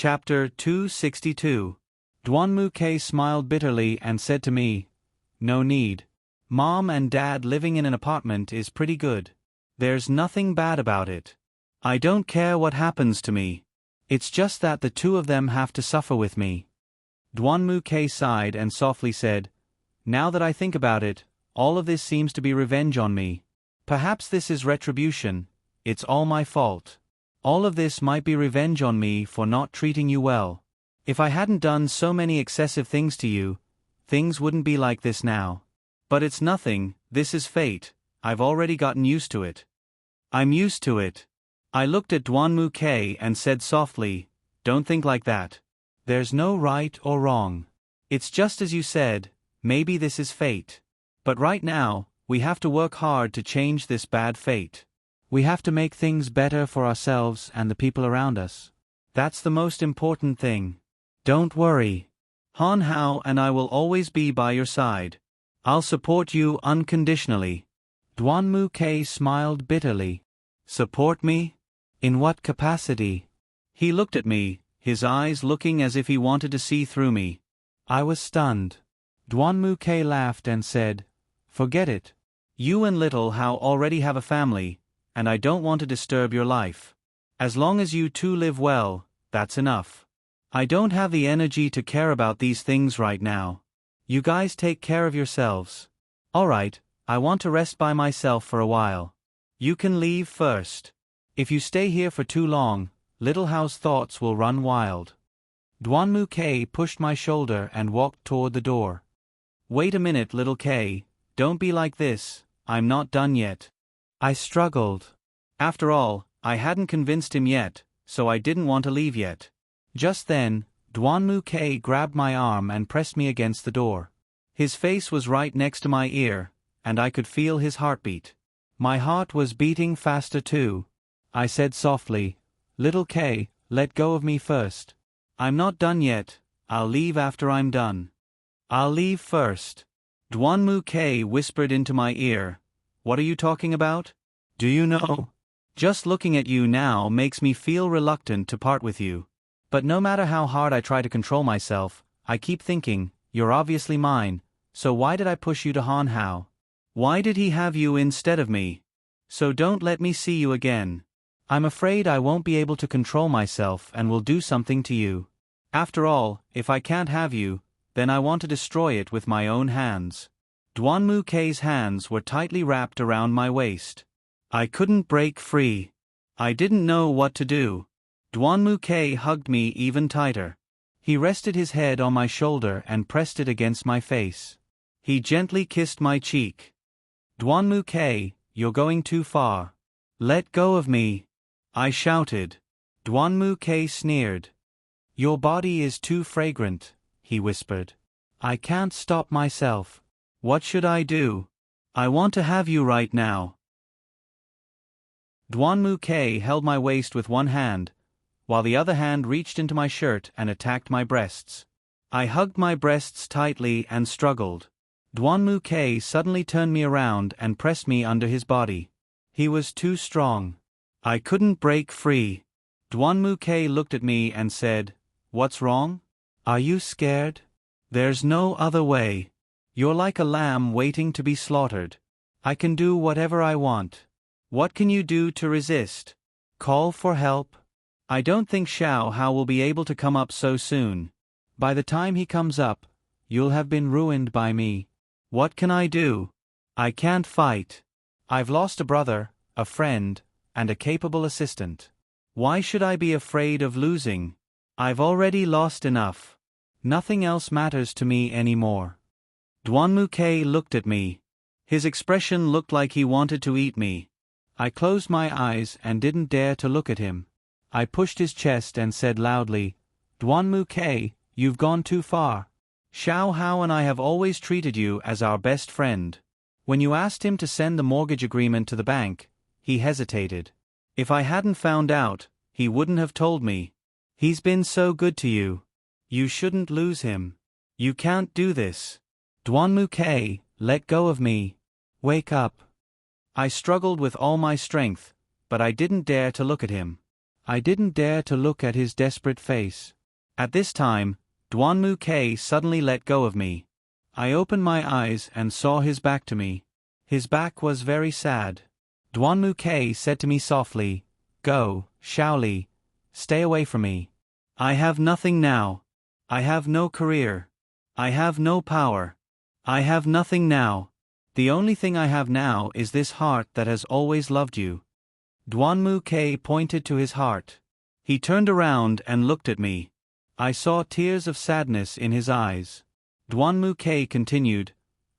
Chapter 262. Duanmu smiled bitterly and said to me, "No need. Mom and Dad living in an apartment is pretty good. There's nothing bad about it. I don't care what happens to me. It's just that the two of them have to suffer with me." Duanmu sighed and softly said, "Now that I think about it, all of this seems to be revenge on me. Perhaps this is retribution. It's all my fault. All of this might be revenge on me for not treating you well. If I hadn't done so many excessive things to you, things wouldn't be like this now. But it's nothing, this is fate. I've already gotten used to it." "I'm used to it." I looked at Duanmu and said softly, "Don't think like that. There's no right or wrong. It's just as you said, maybe this is fate. But right now, we have to work hard to change this bad fate. We have to make things better for ourselves and the people around us. That's the most important thing. Don't worry. Han Hao and I will always be by your side. I'll support you unconditionally." Duanmu smiled bitterly. "Support me? In what capacity?" He looked at me, his eyes looking as if he wanted to see through me. I was stunned. Duanmu laughed and said, "Forget it. You and little Hao already have a family, and I don't want to disturb your life. As long as you two live well, that's enough. I don't have the energy to care about these things right now. You guys take care of yourselves. Alright, I want to rest by myself for a while. You can leave first. If you stay here for too long, little Hao's thoughts will run wild." Duanmu pushed my shoulder and walked toward the door. "Wait a minute, little K, don't be like this, I'm not done yet." I struggled. After all, I hadn't convinced him yet, so I didn't want to leave yet. Just then, Duanmu grabbed my arm and pressed me against the door. His face was right next to my ear, and I could feel his heartbeat. My heart was beating faster too. I said softly, "Little K, let go of me first. I'm not done yet, I'll leave after I'm done." "I'll leave first." Duanmu whispered into my ear, "What are you talking about? Do you know? Just looking at you now makes me feel reluctant to part with you. But no matter how hard I try to control myself, I keep thinking, you're obviously mine, so why did I push you to Han Hao? Why did he have you instead of me? So don't let me see you again. I'm afraid I won't be able to control myself and will do something to you. After all, if I can't have you, then I want to destroy it with my own hands." Duanmu hands were tightly wrapped around my waist. I couldn't break free. I didn't know what to do. Duanmu hugged me even tighter. He rested his head on my shoulder and pressed it against my face. He gently kissed my cheek. "Duanmu, you're going too far. Let go of me," I shouted. Duanmu sneered. "Your body is too fragrant," he whispered. "I can't stop myself. What should I do? I want to have you right now." Duanmu held my waist with one hand, while the other hand reached into my shirt and attacked my breasts. I hugged my breasts tightly and struggled. Duanmu suddenly turned me around and pressed me under his body. He was too strong. I couldn't break free. Duanmu looked at me and said, "What's wrong? Are you scared? There's no other way. You're like a lamb waiting to be slaughtered. I can do whatever I want. What can you do to resist? Call for help? I don't think Xiao Hao will be able to come up so soon. By the time he comes up, you'll have been ruined by me. What can I do? I can't fight. I've lost a brother, a friend, and a capable assistant. Why should I be afraid of losing? I've already lost enough. Nothing else matters to me anymore." Duanmu looked at me. His expression looked like he wanted to eat me. I closed my eyes and didn't dare to look at him. I pushed his chest and said loudly, "Duanmu, you've gone too far. Xiao Hao and I have always treated you as our best friend. When you asked him to send the mortgage agreement to the bank, he hesitated. If I hadn't found out, he wouldn't have told me. He's been so good to you. You shouldn't lose him. You can't do this. Duanmu, let go of me. Wake up." I struggled with all my strength, but I didn't dare to look at him. I didn't dare to look at his desperate face. At this time, Duanmu K suddenly let go of me. I opened my eyes and saw his back to me. His back was very sad. Duanmu K said to me softly, "Go, Shaoli. Stay away from me. I have nothing now. I have no career. I have no power. I have nothing now. The only thing I have now is this heart that has always loved you." Duanmu K pointed to his heart. He turned around and looked at me. I saw tears of sadness in his eyes. Duanmu K continued,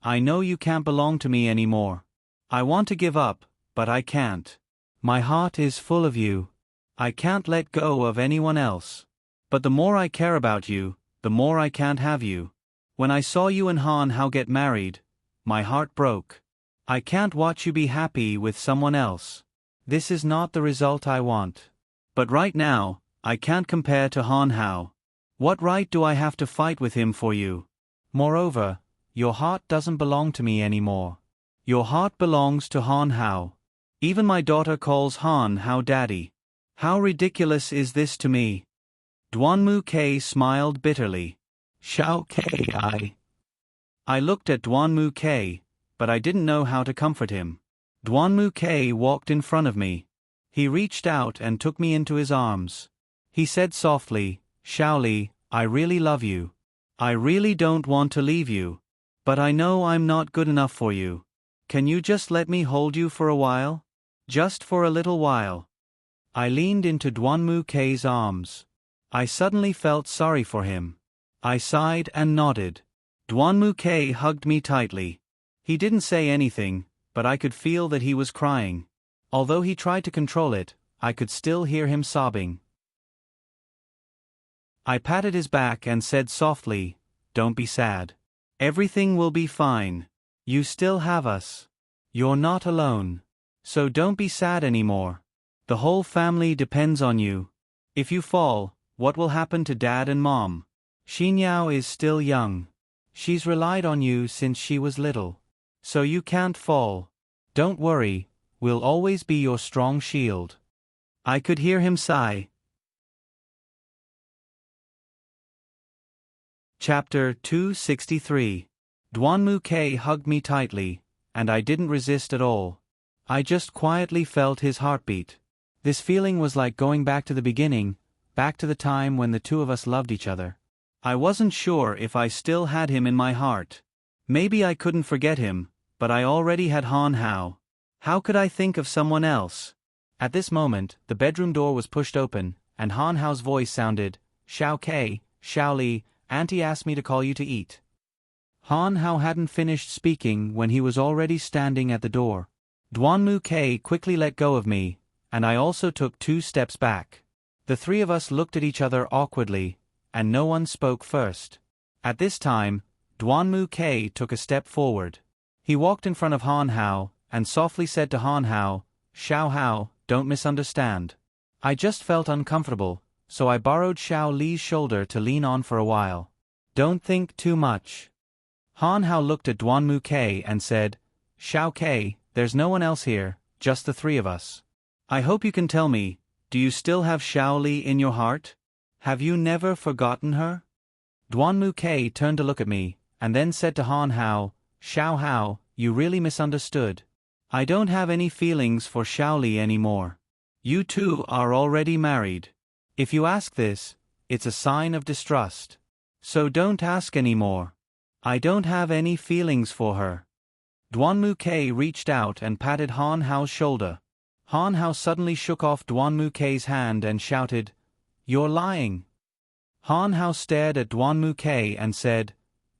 "I know you can't belong to me anymore. I want to give up, but I can't. My heart is full of you. I can't let go of anyone else. But the more I care about you, the more I can't have you. When I saw you and Han Hao get married, my heart broke. I can't watch you be happy with someone else. This is not the result I want. But right now, I can't compare to Han Hao. What right do I have to fight with him for you? Moreover, your heart doesn't belong to me anymore. Your heart belongs to Han Hao. Even my daughter calls Han Hao daddy. How ridiculous is this to me?" Duanmu K smiled bitterly. "Shao K, I looked at Duanmu K, but I didn't know how to comfort him. Duanmu K walked in front of me. He reached out and took me into his arms. He said softly, "Shaoli, I really love you. I really don't want to leave you. But I know I'm not good enough for you. Can you just let me hold you for a while? Just for a little while." I leaned into Duanmu K's arms. I suddenly felt sorry for him. I sighed and nodded. Duanmu K hugged me tightly. He didn't say anything, but I could feel that he was crying. Although he tried to control it, I could still hear him sobbing. I patted his back and said softly, "Don't be sad. Everything will be fine. You still have us. You're not alone. So don't be sad anymore. The whole family depends on you. If you fall, what will happen to Dad and Mom? Xinyao is still young. She's relied on you since she was little. So you can't fall. Don't worry, we'll always be your strong shield." I could hear him sigh. Chapter 263. Duanmu K hugged me tightly, and I didn't resist at all. I just quietly felt his heartbeat. This feeling was like going back to the beginning, back to the time when the two of us loved each other. I wasn't sure if I still had him in my heart. Maybe I couldn't forget him, but I already had Han Hao. How could I think of someone else? At this moment, the bedroom door was pushed open, and Han Hao's voice sounded, "Shao K, Shaoli, Auntie asked me to call you to eat." Han Hao hadn't finished speaking when he was already standing at the door. Duanmu K quickly let go of me, and I also took 2 steps back. The three of us looked at each other awkwardly, and no one spoke first. At this time, Duanmu K took a step forward. He walked in front of Han Hao, and softly said to Han Hao, "Xiao Hao, don't misunderstand. I just felt uncomfortable, so I borrowed Xiao Li's shoulder to lean on for a while. Don't think too much." Han Hao looked at Duanmu K and said, "Xiao K, there's no one else here, just the 3 of us. I hope you can tell me, do you still have Xiao Li in your heart? Have you never forgotten her?" Duanmu K turned to look at me, and then said to Han Hao, "Xiao Hao, you really misunderstood. I don't have any feelings for Xiao Li anymore. You two are already married. If you ask this, it's a sign of distrust. So don't ask anymore. I don't have any feelings for her." Duanmu K reached out and patted Han Hao's shoulder. Han Hao suddenly shook off Duanmu K's hand and shouted, "You're lying." Han Hao stared at Duanmu K and said,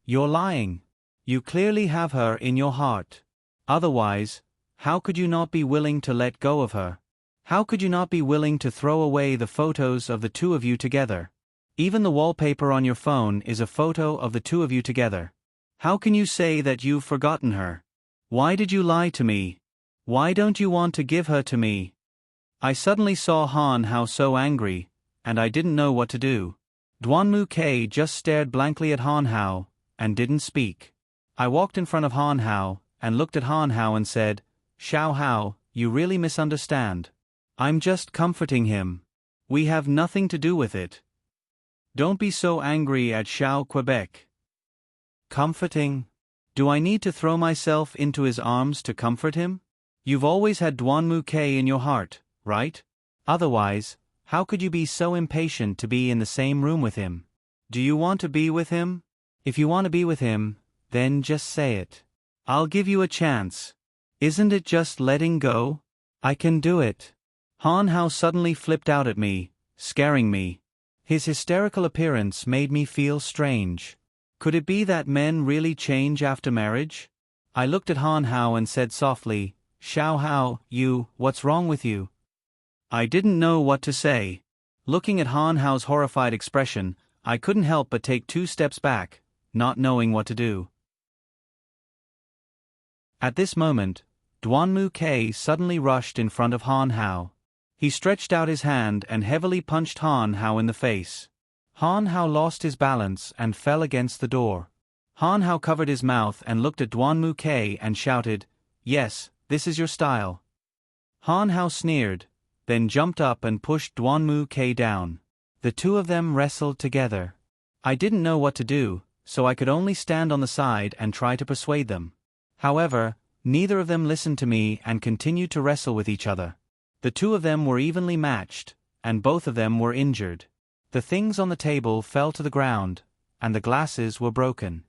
"You're lying. You clearly have her in your heart. Otherwise, how could you not be willing to let go of her? How could you not be willing to throw away the photos of the 2 of you together? Even the wallpaper on your phone is a photo of the 2 of you together. How can you say that you've forgotten her? Why did you lie to me? Why don't you want to give her to me?" I suddenly saw Han Hao so angry, and I didn't know what to do. Duanmu K just stared blankly at Han Hao, and didn't speak. I walked in front of Han Hao, and looked at Han Hao and said, "Xiao Hao, you really misunderstand. I'm just comforting him. We have nothing to do with it. Don't be so angry at Xiao Quebec. Comforting? Do I need to throw myself into his arms to comfort him? You've always had Duan Mu Ke in your heart, right? Otherwise, how could you be so impatient to be in the same room with him? Do you want to be with him? If you want to be with him, then just say it. I'll give you a chance. Isn't it just letting go? I can do it. Han Hao suddenly flipped out at me, scaring me. His hysterical appearance made me feel strange. Could it be that men really change after marriage? I looked at Han Hao and said softly, Xiao Hao, what's wrong with you? I didn't know what to say. Looking at Han Hao's horrified expression, I couldn't help but take 2 steps back, not knowing what to do. At this moment, Duan Mu Ke suddenly rushed in front of Han Hao. He stretched out his hand and heavily punched Han Hao in the face. Han Hao lost his balance and fell against the door. Han Hao covered his mouth and looked at Duan Mu Ke and shouted, Yes, this is your style. Han Hao sneered, then jumped up and pushed Duan Mu Ke down. The two of them wrestled together. I didn't know what to do, so I could only stand on the side and try to persuade them. However, neither of them listened to me and continued to wrestle with each other. The two of them were evenly matched, and both of them were injured. The things on the table fell to the ground, and the glasses were broken.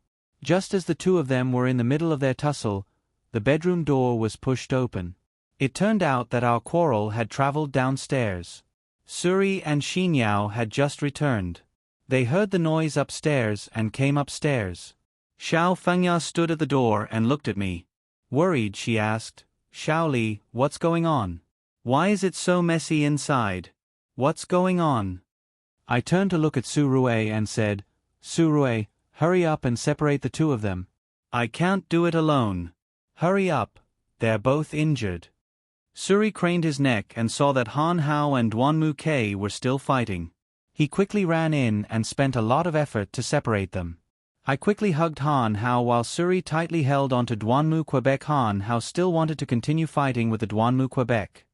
Just as the two of them were in the middle of their tussle, the bedroom door was pushed open. It turned out that our quarrel had traveled downstairs. Suri and Xinyao had just returned. They heard the noise upstairs and came upstairs. Xiao Fengya stood at the door and looked at me. Worried, she asked, Xiao Li, what's going on? Why is it so messy inside? What's going on? I turned to look at Su Rue and said, Su Rue, hurry up and separate the two of them. I can't do it alone. Hurry up, they're both injured. Suri craned his neck and saw that Han Hao and Duan Mu Ke were still fighting. He quickly ran in and spent a lot of effort to separate them. I quickly hugged Han Hao while Suri tightly held onto Duan Mu Quebec. Han Hao still wanted to continue fighting with the Duan Mu Quebec.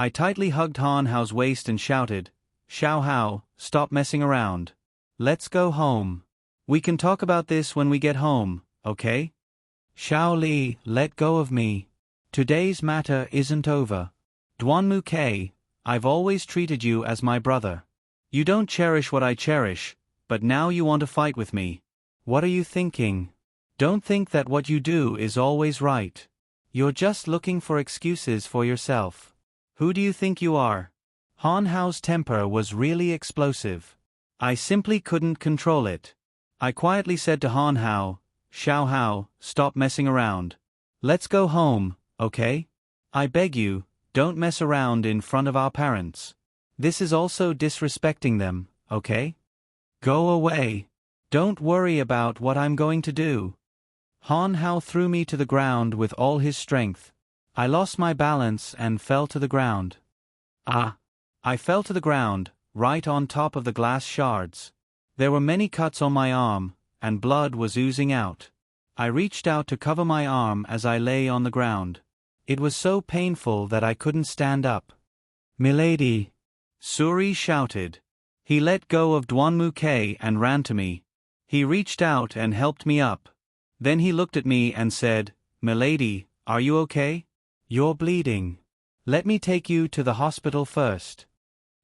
I tightly hugged Han Hao's waist and shouted, Xiao Hao, stop messing around. Let's go home. We can talk about this when we get home, okay? Xiao Li, let go of me. Today's matter isn't over. Duan Mu Ke, I've always treated you as my brother. You don't cherish what I cherish, but now you want to fight with me. What are you thinking? Don't think that what you do is always right. You're just looking for excuses for yourself. Who do you think you are? Han Hao's temper was really explosive. I simply couldn't control it. I quietly said to Han Hao, Xiao Hao, stop messing around. Let's go home, okay? I beg you, don't mess around in front of our parents. This is also disrespecting them, okay? Go away. Don't worry about what I'm going to do. Han Hao threw me to the ground with all his strength. I lost my balance and fell to the ground. I fell to the ground, right on top of the glass shards. There were many cuts on my arm, and blood was oozing out. I reached out to cover my arm as I lay on the ground. It was so painful that I couldn't stand up. Milady! Suri shouted. He let go of Duan Mu Ke and ran to me. He reached out and helped me up. Then he looked at me and said, Milady, are you okay? You're bleeding. Let me take you to the hospital first.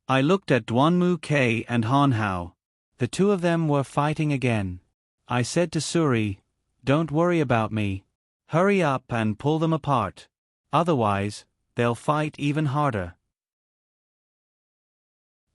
I looked at Duan Mu Ke and Han Hao. The two of them were fighting again. I said to Suri, Don't worry about me. Hurry up and pull them apart. Otherwise, they'll fight even harder.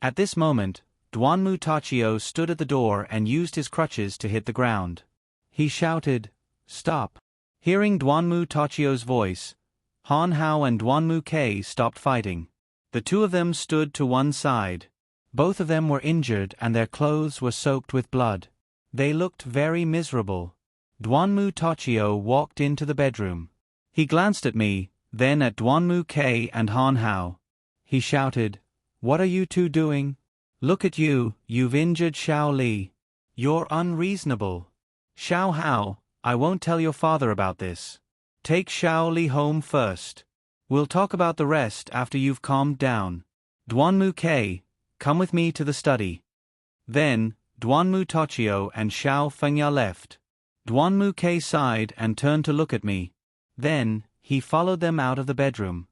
At this moment, Duan Mu Tachio stood at the door and used his crutches to hit the ground. He shouted, Stop. Hearing Duan Mu Tachio's voice, Han Hao and Duan Mu Ke stopped fighting. The two of them stood to one side. Both of them were injured and their clothes were soaked with blood. They looked very miserable. Duan Mu Tachio walked into the bedroom. He glanced at me, then at Duan Mu Ke and Han Hao. He shouted, What are you two doing? Look at you, you've injured Xiao Li. You're unreasonable. Xiao Hao, I won't tell your father about this. Take Xiao Li home first. We'll talk about the rest after you've calmed down. Duan Mu Ke, come with me to the study. Then, Duanmu Tochio and Xiao Fengya left. Duanmu Ke sighed and turned to look at me. Then, he followed them out of the bedroom.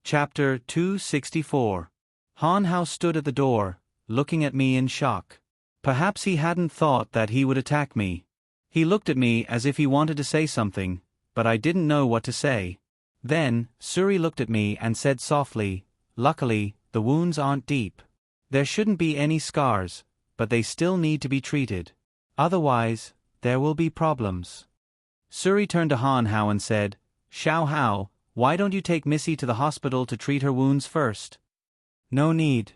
Chapter 264. Han Hao stood at the door, looking at me in shock. Perhaps he hadn't thought that he would attack me. He looked at me as if he wanted to say something, but I didn't know what to say. Then, Suri looked at me and said softly, "Luckily, the wounds aren't deep. There shouldn't be any scars, but they still need to be treated. Otherwise, there will be problems." Suri turned to Han Hao and said, "Xiao Hao, why don't you take Missy to the hospital to treat her wounds first?" "No need.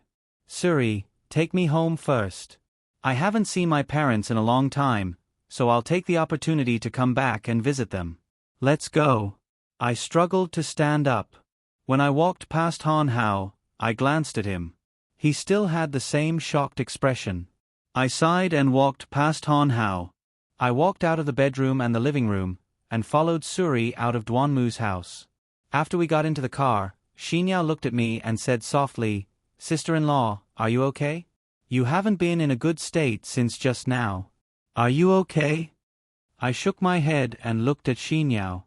Suri, take me home first. I haven't seen my parents in a long time, so I'll take the opportunity to come back and visit them. Let's go." I struggled to stand up. When I walked past Han Hao, I glanced at him. He still had the same shocked expression. I sighed and walked past Han Hao. I walked out of the bedroom and the living room, and followed Suri out of Duanmu's house. After we got into the car, Xinyao looked at me and said softly, "Sister-in-law, are you okay? You haven't been in a good state since just now. Are you okay?" I shook my head and looked at Xinyao.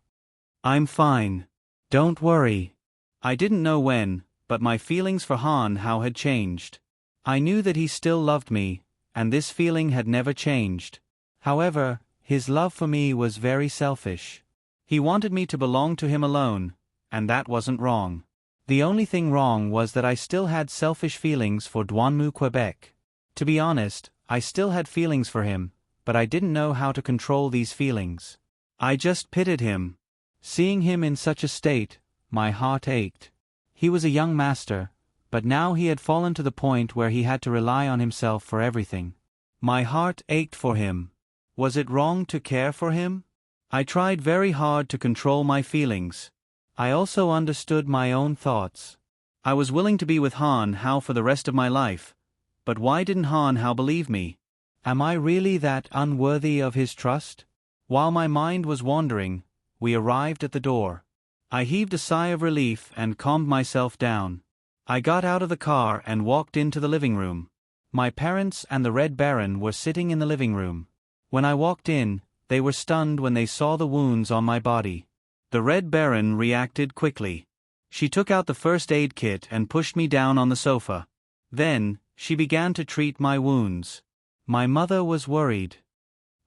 "I'm fine. Don't worry." I didn't know when, but my feelings for Han Hao had changed. I knew that he still loved me, and this feeling had never changed. However, his love for me was very selfish. He wanted me to belong to him alone, and that wasn't wrong. The only thing wrong was that I still had selfish feelings for Duanmu Quebec. To be honest, I still had feelings for him, but I didn't know how to control these feelings. I just pitied him. Seeing him in such a state, my heart ached. He was a young master, but now he had fallen to the point where he had to rely on himself for everything. My heart ached for him. Was it wrong to care for him? I tried very hard to control my feelings. I also understood my own thoughts. I was willing to be with Han Hao for the rest of my life, but why didn't Han Hao believe me? Am I really that unworthy of his trust? While my mind was wandering, we arrived at the door. I heaved a sigh of relief and calmed myself down. I got out of the car and walked into the living room. My parents and the Red Baron were sitting in the living room. When I walked in, they were stunned when they saw the wounds on my body. The Red Baron reacted quickly. She took out the first aid kit and pushed me down on the sofa. Then, she began to treat my wounds. My mother was worried.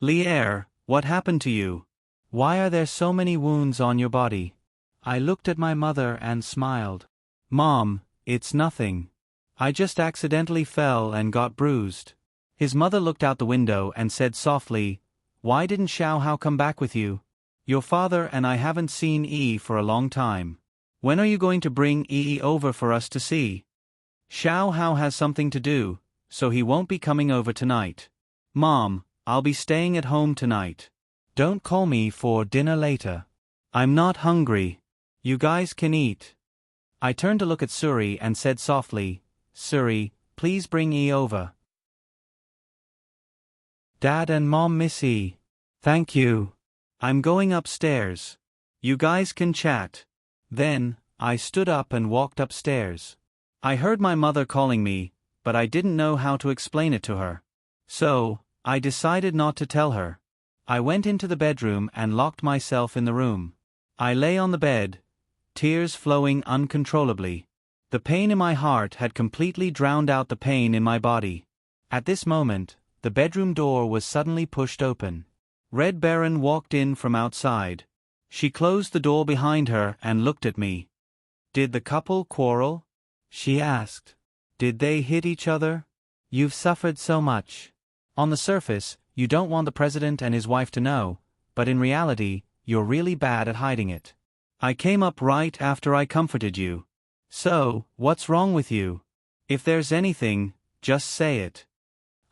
"Lier, what happened to you? Why are there so many wounds on your body?" I looked at my mother and smiled. "Mom, it's nothing. I just accidentally fell and got bruised." His mother looked out the window and said softly, "Why didn't Xiao Hao come back with you? Your father and I haven't seen Yi for a long time. When are you going to bring Yi over for us to see? Xiao Hao has something to do, so he won't be coming over tonight. Mom, I'll be staying at home tonight. Don't call me for dinner later. I'm not hungry. You guys can eat." I turned to look at Suri and said softly, "Suri, please bring Yi over." "Dad and Mom miss Yi. Thank you. I'm going upstairs. You guys can chat." Then, I stood up and walked upstairs. I heard my mother calling me, but I didn't know how to explain it to her. So, I decided not to tell her. I went into the bedroom and locked myself in the room. I lay on the bed, tears flowing uncontrollably. The pain in my heart had completely drowned out the pain in my body. At this moment, the bedroom door was suddenly pushed open. Red Baron walked in from outside. She closed the door behind her and looked at me. "Did the couple quarrel?" she asked. "Did they hit each other? You've suffered so much. On the surface, you don't want the president and his wife to know, but in reality, you're really bad at hiding it. I came up right after I comforted you. So, what's wrong with you? If there's anything, just say it."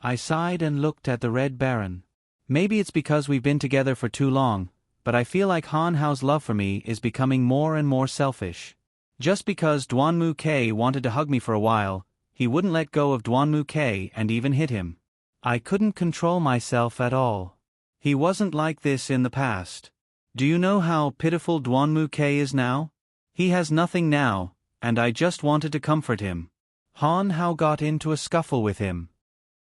I sighed and looked at the Red Baron. Maybe it's because we've been together for too long, but I feel like Han Hao's love for me is becoming more and more selfish. Just because Duanmu Ke wanted to hug me for a while, he wouldn't let go of Duanmu Ke and even hit him. I couldn't control myself at all. He wasn't like this in the past. Do you know how pitiful Duanmu Ke is now? He has nothing now, and I just wanted to comfort him. Han Hao got into a scuffle with him.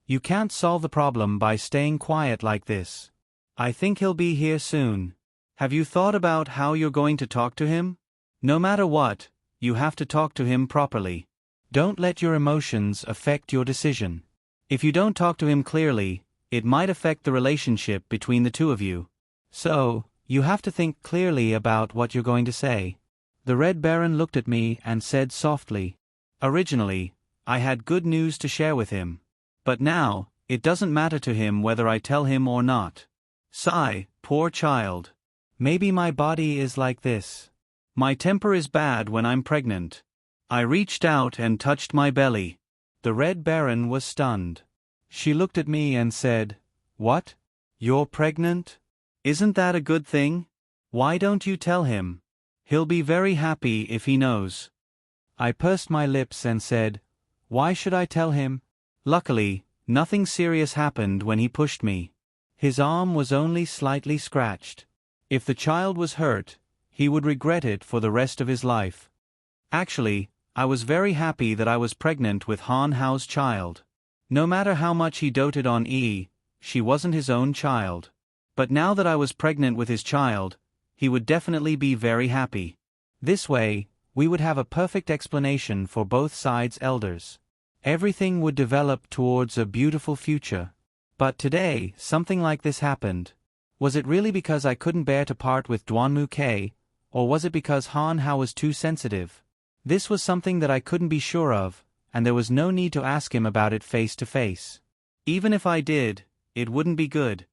You can't solve the problem by staying quiet like this. I think he'll be here soon. Have you thought about how you're going to talk to him? No matter what, you have to talk to him properly. Don't let your emotions affect your decision. If you don't talk to him clearly, it might affect the relationship between the two of you. So, you have to think clearly about what you're going to say. The Red Baron looked at me and said softly, Originally, I had good news to share with him. But now, it doesn't matter to him whether I tell him or not. Sigh, poor child. Maybe my body is like this. My temper is bad when I'm pregnant. I reached out and touched my belly. The Red Baron was stunned. She looked at me and said, What? You're pregnant? Isn't that a good thing? Why don't you tell him? He'll be very happy if he knows. I pursed my lips and said, Why should I tell him? Luckily, nothing serious happened when he pushed me. His arm was only slightly scratched. If the child was hurt, he would regret it for the rest of his life. Actually, I was very happy that I was pregnant with Han Hao's child. No matter how much he doted on Yi, she wasn't his own child. But now that I was pregnant with his child, he would definitely be very happy. This way, we would have a perfect explanation for both sides' elders. Everything would develop towards a beautiful future. But today, something like this happened. Was it really because I couldn't bear to part with Duanmu Ke, or was it because Han Hao was too sensitive? This was something that I couldn't be sure of, and there was no need to ask him about it face to face. Even if I did, it wouldn't be good.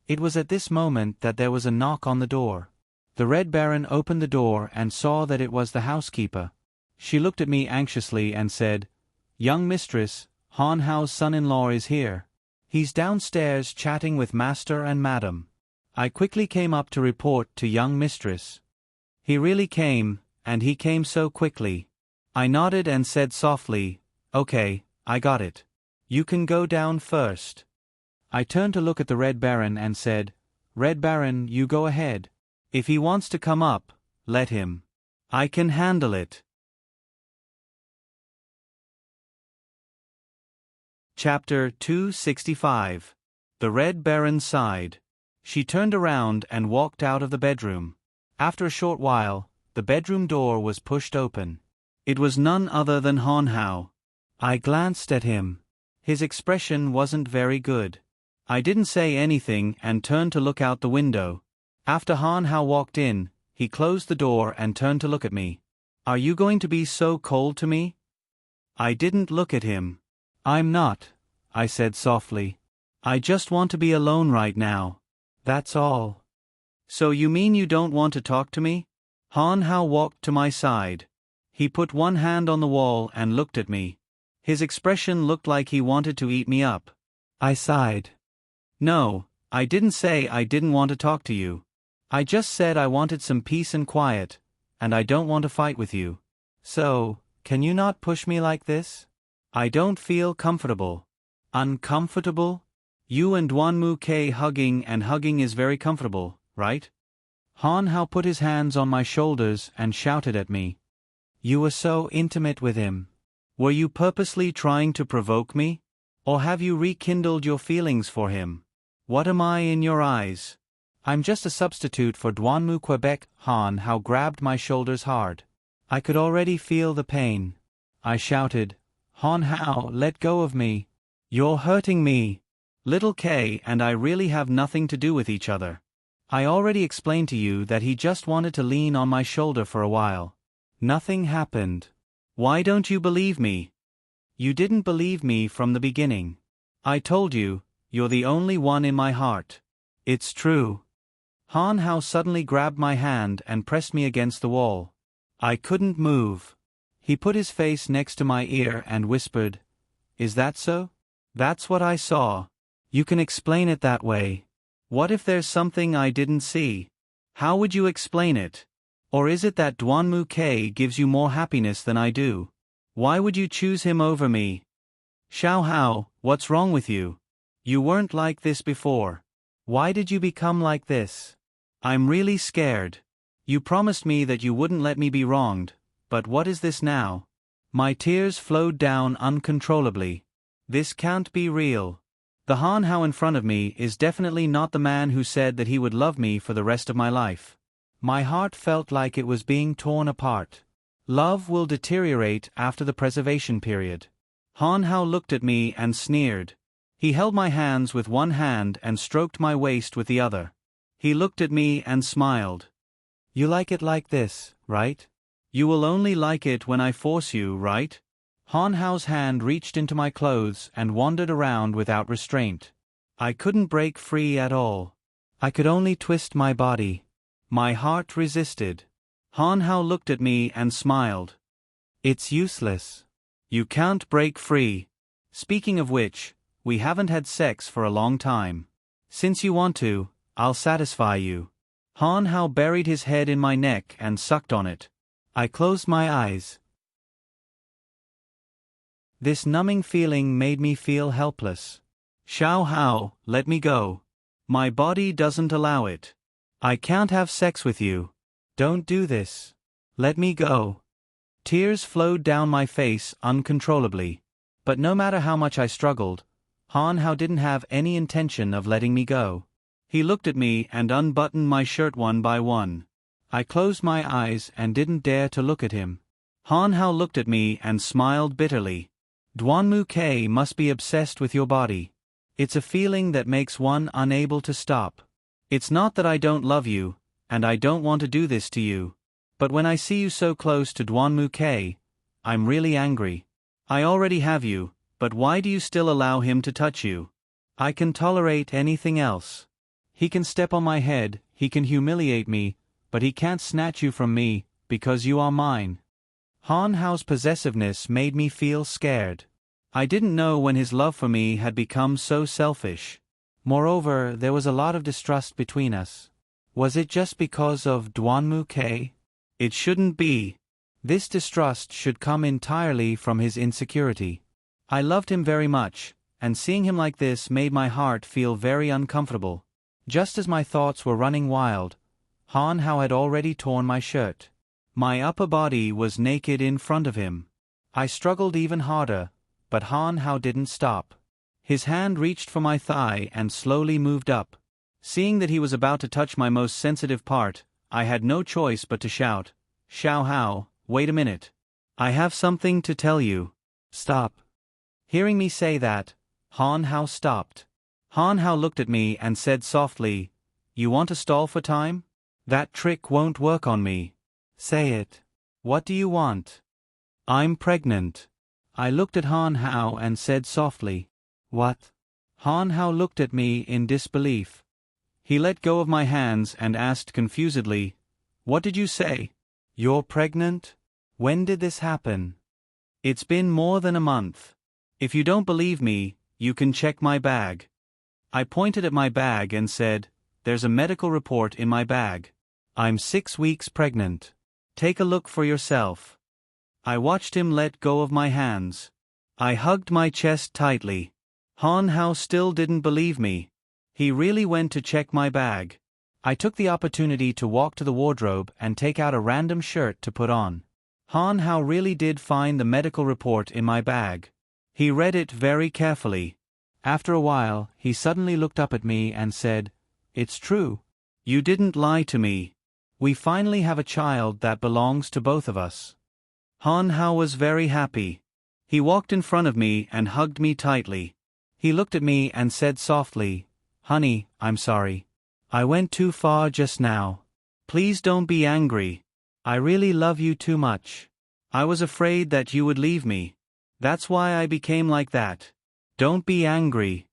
It was at this moment that there was a knock on the door. The Red Baron opened the door and saw that it was the housekeeper. She looked at me anxiously and said, Young mistress, Han Hao's son-in-law is here. He's downstairs chatting with master and madam. I quickly came up to report to young mistress. He really came, and he came so quickly. I nodded and said softly, Okay, I got it. You can go down first. I turned to look at the Red Baron and said, Red Baron, you go ahead. If he wants to come up, let him. I can handle it. Chapter 265. The Red Baron sighed. She turned around and walked out of the bedroom. After a short while, the bedroom door was pushed open. It was none other than Han Hao. I glanced at him. His expression wasn't very good. I didn't say anything and turned to look out the window. After Han Hao walked in, he closed the door and turned to look at me. Are you going to be so cold to me? I didn't look at him. I'm not, I said softly. I just want to be alone right now. That's all. So you mean you don't want to talk to me? Han Hao walked to my side. He put one hand on the wall and looked at me. His expression looked like he wanted to eat me up. I sighed. No, I didn't say I didn't want to talk to you. I just said I wanted some peace and quiet, and I don't want to fight with you. So, can you not push me like this? I don't feel comfortable. Uncomfortable? You and Duanmu Ke hugging is very comfortable, right? Han Hao put his hands on my shoulders and shouted at me. You were so intimate with him. Were you purposely trying to provoke me? Or have you rekindled your feelings for him? What am I in your eyes? I'm just a substitute for Duanmu Quebec. Han Hao grabbed my shoulders hard. I could already feel the pain. I shouted, Han Hao, let go of me. You're hurting me. Little K and I really have nothing to do with each other. I already explained to you that he just wanted to lean on my shoulder for a while. Nothing happened. Why don't you believe me? You didn't believe me from the beginning. I told you, you're the only one in my heart. It's true. Han Hao suddenly grabbed my hand and pressed me against the wall. I couldn't move. He put his face next to my ear and whispered, Is that so? That's what I saw. You can explain it that way. What if there's something I didn't see? How would you explain it? Or is it that Duanmu Ke gives you more happiness than I do? Why would you choose him over me? Xiao Hao, what's wrong with you? You weren't like this before. Why did you become like this? I'm really scared. You promised me that you wouldn't let me be wronged, but what is this now? My tears flowed down uncontrollably. This can't be real. The Han Hao in front of me is definitely not the man who said that he would love me for the rest of my life. My heart felt like it was being torn apart. Love will deteriorate after the preservation period. Han Hao looked at me and sneered. He held my hands with one hand and stroked my waist with the other. He looked at me and smiled. You like it like this, right? You will only like it when I force you, right? Han Hao's hand reached into my clothes and wandered around without restraint. I couldn't break free at all. I could only twist my body. My heart resisted. Han Hao looked at me and smiled. It's useless. You can't break free. Speaking of which, we haven't had sex for a long time. Since you want to, I'll satisfy you. Han Hao buried his head in my neck and sucked on it. I closed my eyes. This numbing feeling made me feel helpless. Xiao Hao, let me go. My body doesn't allow it. I can't have sex with you. Don't do this. Let me go. Tears flowed down my face uncontrollably. But no matter how much I struggled, Han Hao didn't have any intention of letting me go. He looked at me and unbuttoned my shirt one by one. I closed my eyes and didn't dare to look at him. Han Hao looked at me and smiled bitterly. Duanmu K must be obsessed with your body. It's a feeling that makes one unable to stop. It's not that I don't love you, and I don't want to do this to you. But when I see you so close to Duanmu K, I'm really angry. I already have you, but why do you still allow him to touch you? I can tolerate anything else. He can step on my head, he can humiliate me, but he can't snatch you from me, because you are mine. Han Hao's possessiveness made me feel scared. I didn't know when his love for me had become so selfish. Moreover, there was a lot of distrust between us. Was it just because of Duanmu K? It shouldn't be. This distrust should come entirely from his insecurity. I loved him very much, and seeing him like this made my heart feel very uncomfortable. Just as my thoughts were running wild, Han Hao had already torn my shirt. My upper body was naked in front of him. I struggled even harder, but Han Hao didn't stop. His hand reached for my thigh and slowly moved up. Seeing that he was about to touch my most sensitive part, I had no choice but to shout, Xiao Hao, wait a minute. I have something to tell you. Stop. Hearing me say that, Han Hao stopped. Han Hao looked at me and said softly, You want to stall for time? That trick won't work on me. Say it. What do you want? I'm pregnant. I looked at Han Hao and said softly, What? Han Hao looked at me in disbelief. He let go of my hands and asked confusedly, What did you say? You're pregnant? When did this happen? It's been more than a month. If you don't believe me, you can check my bag. I pointed at my bag and said, There's a medical report in my bag. I'm 6 weeks pregnant. Take a look for yourself. I watched him let go of my hands. I hugged my chest tightly. Han Hao still didn't believe me. He really went to check my bag. I took the opportunity to walk to the wardrobe and take out a random shirt to put on. Han Hao really did find the medical report in my bag. He read it very carefully. After a while, he suddenly looked up at me and said, It's true. You didn't lie to me. We finally have a child that belongs to both of us. Han Hao was very happy. He walked in front of me and hugged me tightly. He looked at me and said softly, Honey, I'm sorry. I went too far just now. Please don't be angry. I really love you too much. I was afraid that you would leave me. That's why I became like that. Don't be angry.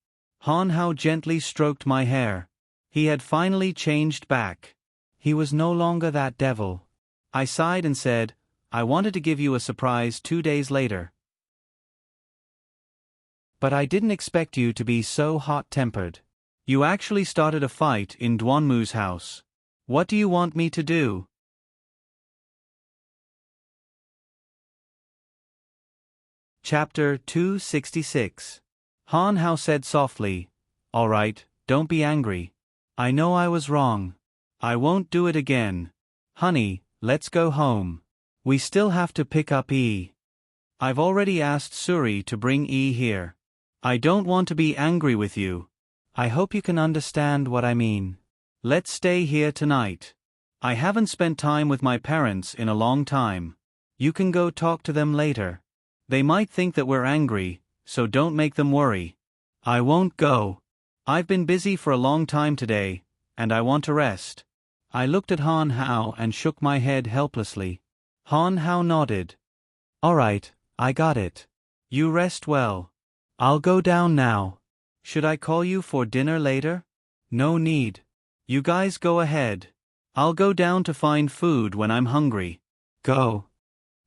Han Hao gently stroked my hair. He had finally changed back. He was no longer that devil. I sighed and said, I wanted to give you a surprise 2 days later. But I didn't expect you to be so hot-tempered. You actually started a fight in Duanmu's house. What do you want me to do? Chapter 266. Han Hao said softly, All right, don't be angry. I know I was wrong. I won't do it again. Honey, let's go home. We still have to pick up E. I've already asked Suri to bring E here. I don't want to be angry with you. I hope you can understand what I mean. Let's stay here tonight. I haven't spent time with my parents in a long time. You can go talk to them later. They might think that we're angry, so don't make them worry. I won't go. I've been busy for a long time today, and I want to rest. I looked at Han Hao and shook my head helplessly. Han Hao nodded. All right, I got it. You rest well. I'll go down now. Should I call you for dinner later? No need. You guys go ahead. I'll go down to find food when I'm hungry. Go.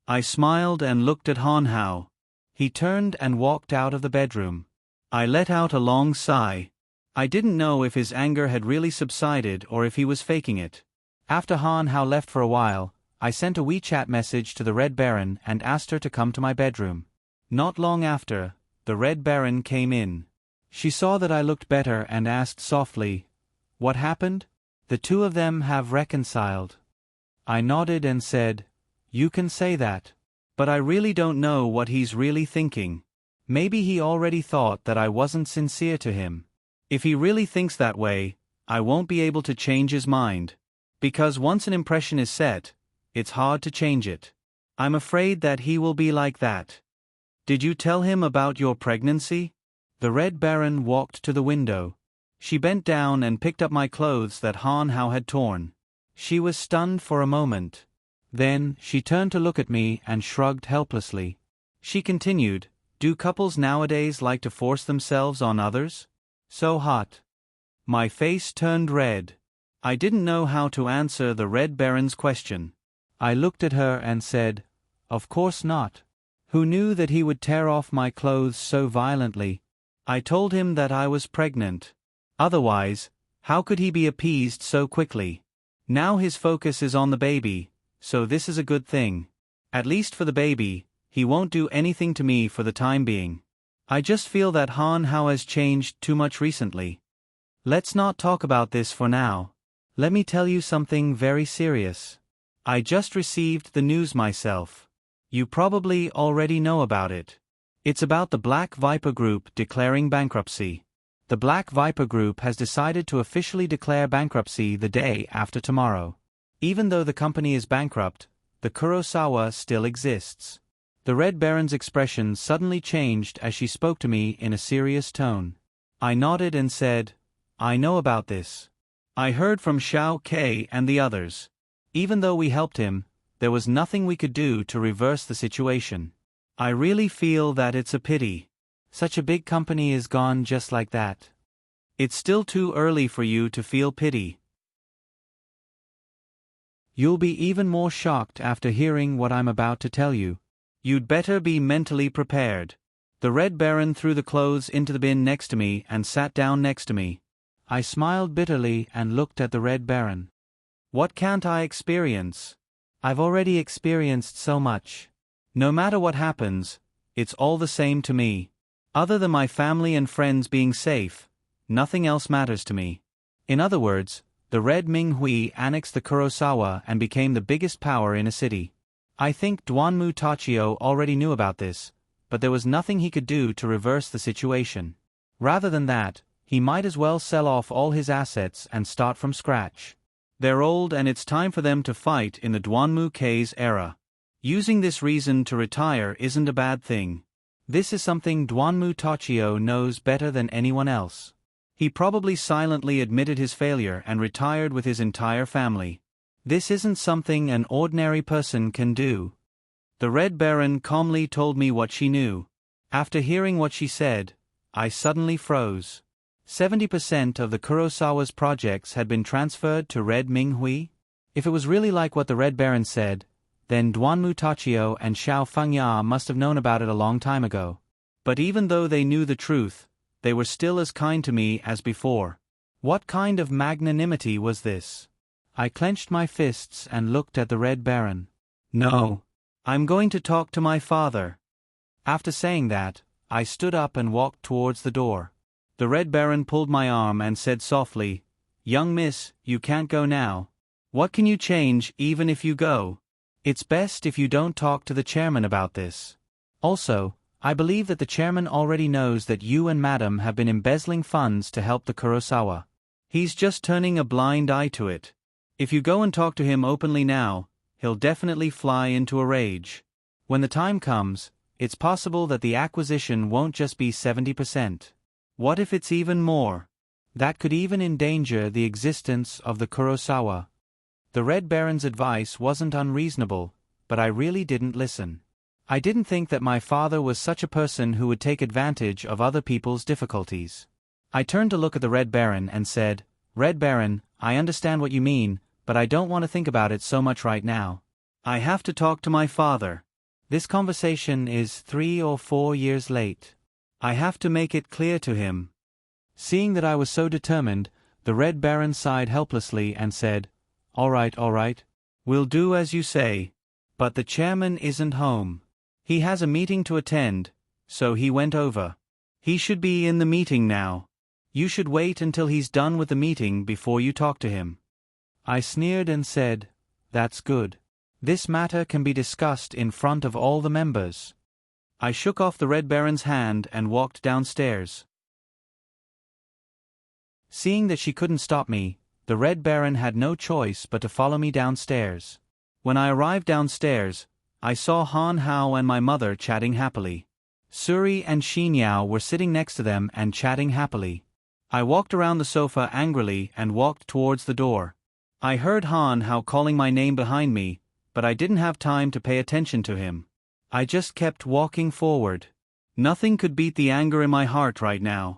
I smiled and looked at Han Hao. He turned and walked out of the bedroom. I let out a long sigh. I didn't know if his anger had really subsided or if he was faking it. After Han Hao left for a while, I sent a WeChat message to the Red Baron and asked her to come to my bedroom. Not long after, the Red Baron came in. She saw that I looked better and asked softly, "What happened?" "The two of them have reconciled." I nodded and said, "You can say that. But I really don't know what he's really thinking. Maybe he already thought that I wasn't sincere to him. If he really thinks that way, I won't be able to change his mind. Because once an impression is set, it's hard to change it. I'm afraid that he will be like that." "Did you tell him about your pregnancy?" The Red Baron walked to the window. She bent down and picked up my clothes that Han Hao had torn. She was stunned for a moment. Then, she turned to look at me and shrugged helplessly. She continued, "Do couples nowadays like to force themselves on others? So hot." My face turned red. I didn't know how to answer the Red Baron's question. I looked at her and said, "Of course not. Who knew that he would tear off my clothes so violently?" I told him that I was pregnant. Otherwise, how could he be appeased so quickly? Now his focus is on the baby, so this is a good thing. At least for the baby, he won't do anything to me for the time being. I just feel that Han Hao has changed too much recently. Let's not talk about this for now. Let me tell you something very serious. I just received the news myself. You probably already know about it. It's about the Black Viper Group declaring bankruptcy. The Black Viper Group has decided to officially declare bankruptcy the day after tomorrow. Even though the company is bankrupt, the Kurosawa still exists. The Red Baron's expression suddenly changed as she spoke to me in a serious tone. I nodded and said, "I know about this. I heard from Xiao Ke and the others. Even though we helped him, there was nothing we could do to reverse the situation. I really feel that it's a pity. Such a big company is gone just like that. It's still too early for you to feel pity. You'll be even more shocked after hearing what I'm about to tell you. You'd better be mentally prepared." The Red Baron threw the clothes into the bin next to me and sat down next to me. I smiled bitterly and looked at the Red Baron. "What can't I experience? I've already experienced so much. No matter what happens, it's all the same to me. Other than my family and friends being safe, nothing else matters to me." In other words, the Red Ming Hui annexed the Kurosawa and became the biggest power in a city. I think Duanmu Tachio already knew about this, but there was nothing he could do to reverse the situation. Rather than that, he might as well sell off all his assets and start from scratch. They're old and it's time for them to fight in the Duanmu K's era. Using this reason to retire isn't a bad thing. This is something Duanmu Tachio knows better than anyone else. He probably silently admitted his failure and retired with his entire family. This isn't something an ordinary person can do. The Red Baron calmly told me what she knew. After hearing what she said, I suddenly froze. 70% of the Kurosawa's projects had been transferred to Red Ming Hui? If it was really like what the Red Baron said, then Duanmu Tachio and Xiao Fengya must have known about it a long time ago. But even though they knew the truth, they were still as kind to me as before. What kind of magnanimity was this? I clenched my fists and looked at the Red Baron. "No. I'm going to talk to my father." After saying that, I stood up and walked towards the door. The Red Baron pulled my arm and said softly, "Young miss, you can't go now. What can you change even if you go? It's best if you don't talk to the chairman about this. Also, I believe that the chairman already knows that you and Madam have been embezzling funds to help the Kurosawa. He's just turning a blind eye to it. If you go and talk to him openly now, he'll definitely fly into a rage. When the time comes, it's possible that the acquisition won't just be 70%. What if it's even more? That could even endanger the existence of the Kurosawa. The Red Baron's advice wasn't unreasonable, but I really didn't listen. I didn't think that my father was such a person who would take advantage of other people's difficulties. I turned to look at the Red Baron and said, "Red Baron, I understand what you mean, but I don't want to think about it so much right now. I have to talk to my father. This conversation is 3 or 4 years late. I have to make it clear to him." Seeing that I was so determined, the Red Baron sighed helplessly and said, all right, we'll do as you say. But the chairman isn't home. He has a meeting to attend, so he went over. He should be in the meeting now. You should wait until he's done with the meeting before you talk to him." I sneered and said, "That's good. This matter can be discussed in front of all the members." I shook off the Red Baron's hand and walked downstairs. Seeing that she couldn't stop me, the Red Baron had no choice but to follow me downstairs. When I arrived downstairs, I saw Han Hao and my mother chatting happily. Suri and Xinyao were sitting next to them and chatting happily. I walked around the sofa angrily and walked towards the door. I heard Han Hao calling my name behind me, but I didn't have time to pay attention to him. I just kept walking forward. Nothing could beat the anger in my heart right now.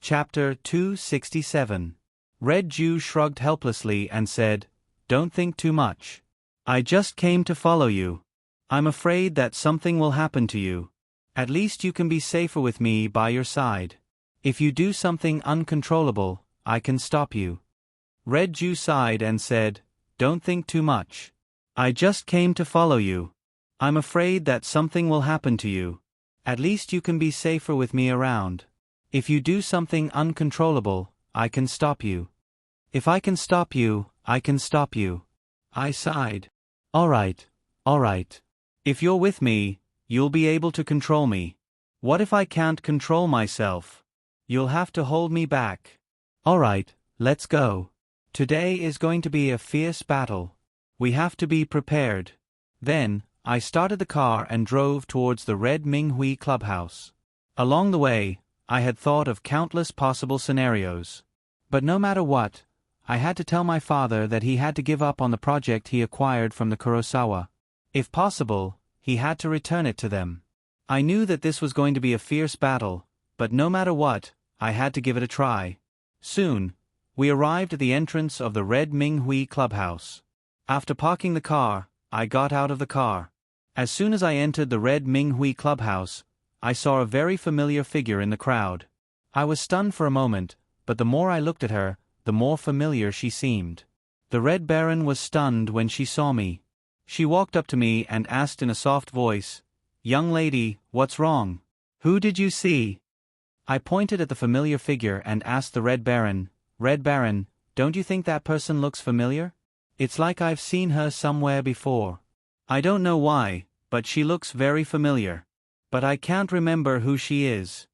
Chapter 267. Red Jew shrugged helplessly and said, "Don't think too much. I just came to follow you. I'm afraid that something will happen to you. At least you can be safer with me by your side. If you do something uncontrollable, I can stop you." Red Jew sighed and said, "Don't think too much. I just came to follow you. I'm afraid that something will happen to you. At least you can be safer with me around. If you do something uncontrollable, I can stop you. If I can stop you, I can stop you." I sighed. All right. If you're with me, you'll be able to control me. What if I can't control myself? You'll have to hold me back. All right, let's go. Today is going to be a fierce battle. We have to be prepared. Then, I started the car and drove towards the Red Minghui clubhouse. Along the way, I had thought of countless possible scenarios. But no matter what, I had to tell my father that he had to give up on the project he acquired from the Kurosawa. If possible, he had to return it to them. I knew that this was going to be a fierce battle, but no matter what, I had to give it a try. Soon, we arrived at the entrance of the Red Minghui clubhouse. After parking the car, I got out of the car. As soon as I entered the Red Minghui clubhouse, I saw a very familiar figure in the crowd. I was stunned for a moment, but the more I looked at her, the more familiar she seemed. The Red Baron was stunned when she saw me. She walked up to me and asked in a soft voice, "Young lady, what's wrong? Who did you see?" I pointed at the familiar figure and asked the Red Baron, "Red Baron, don't you think that person looks familiar? It's like I've seen her somewhere before. I don't know why, but she looks very familiar. But I can't remember who she is."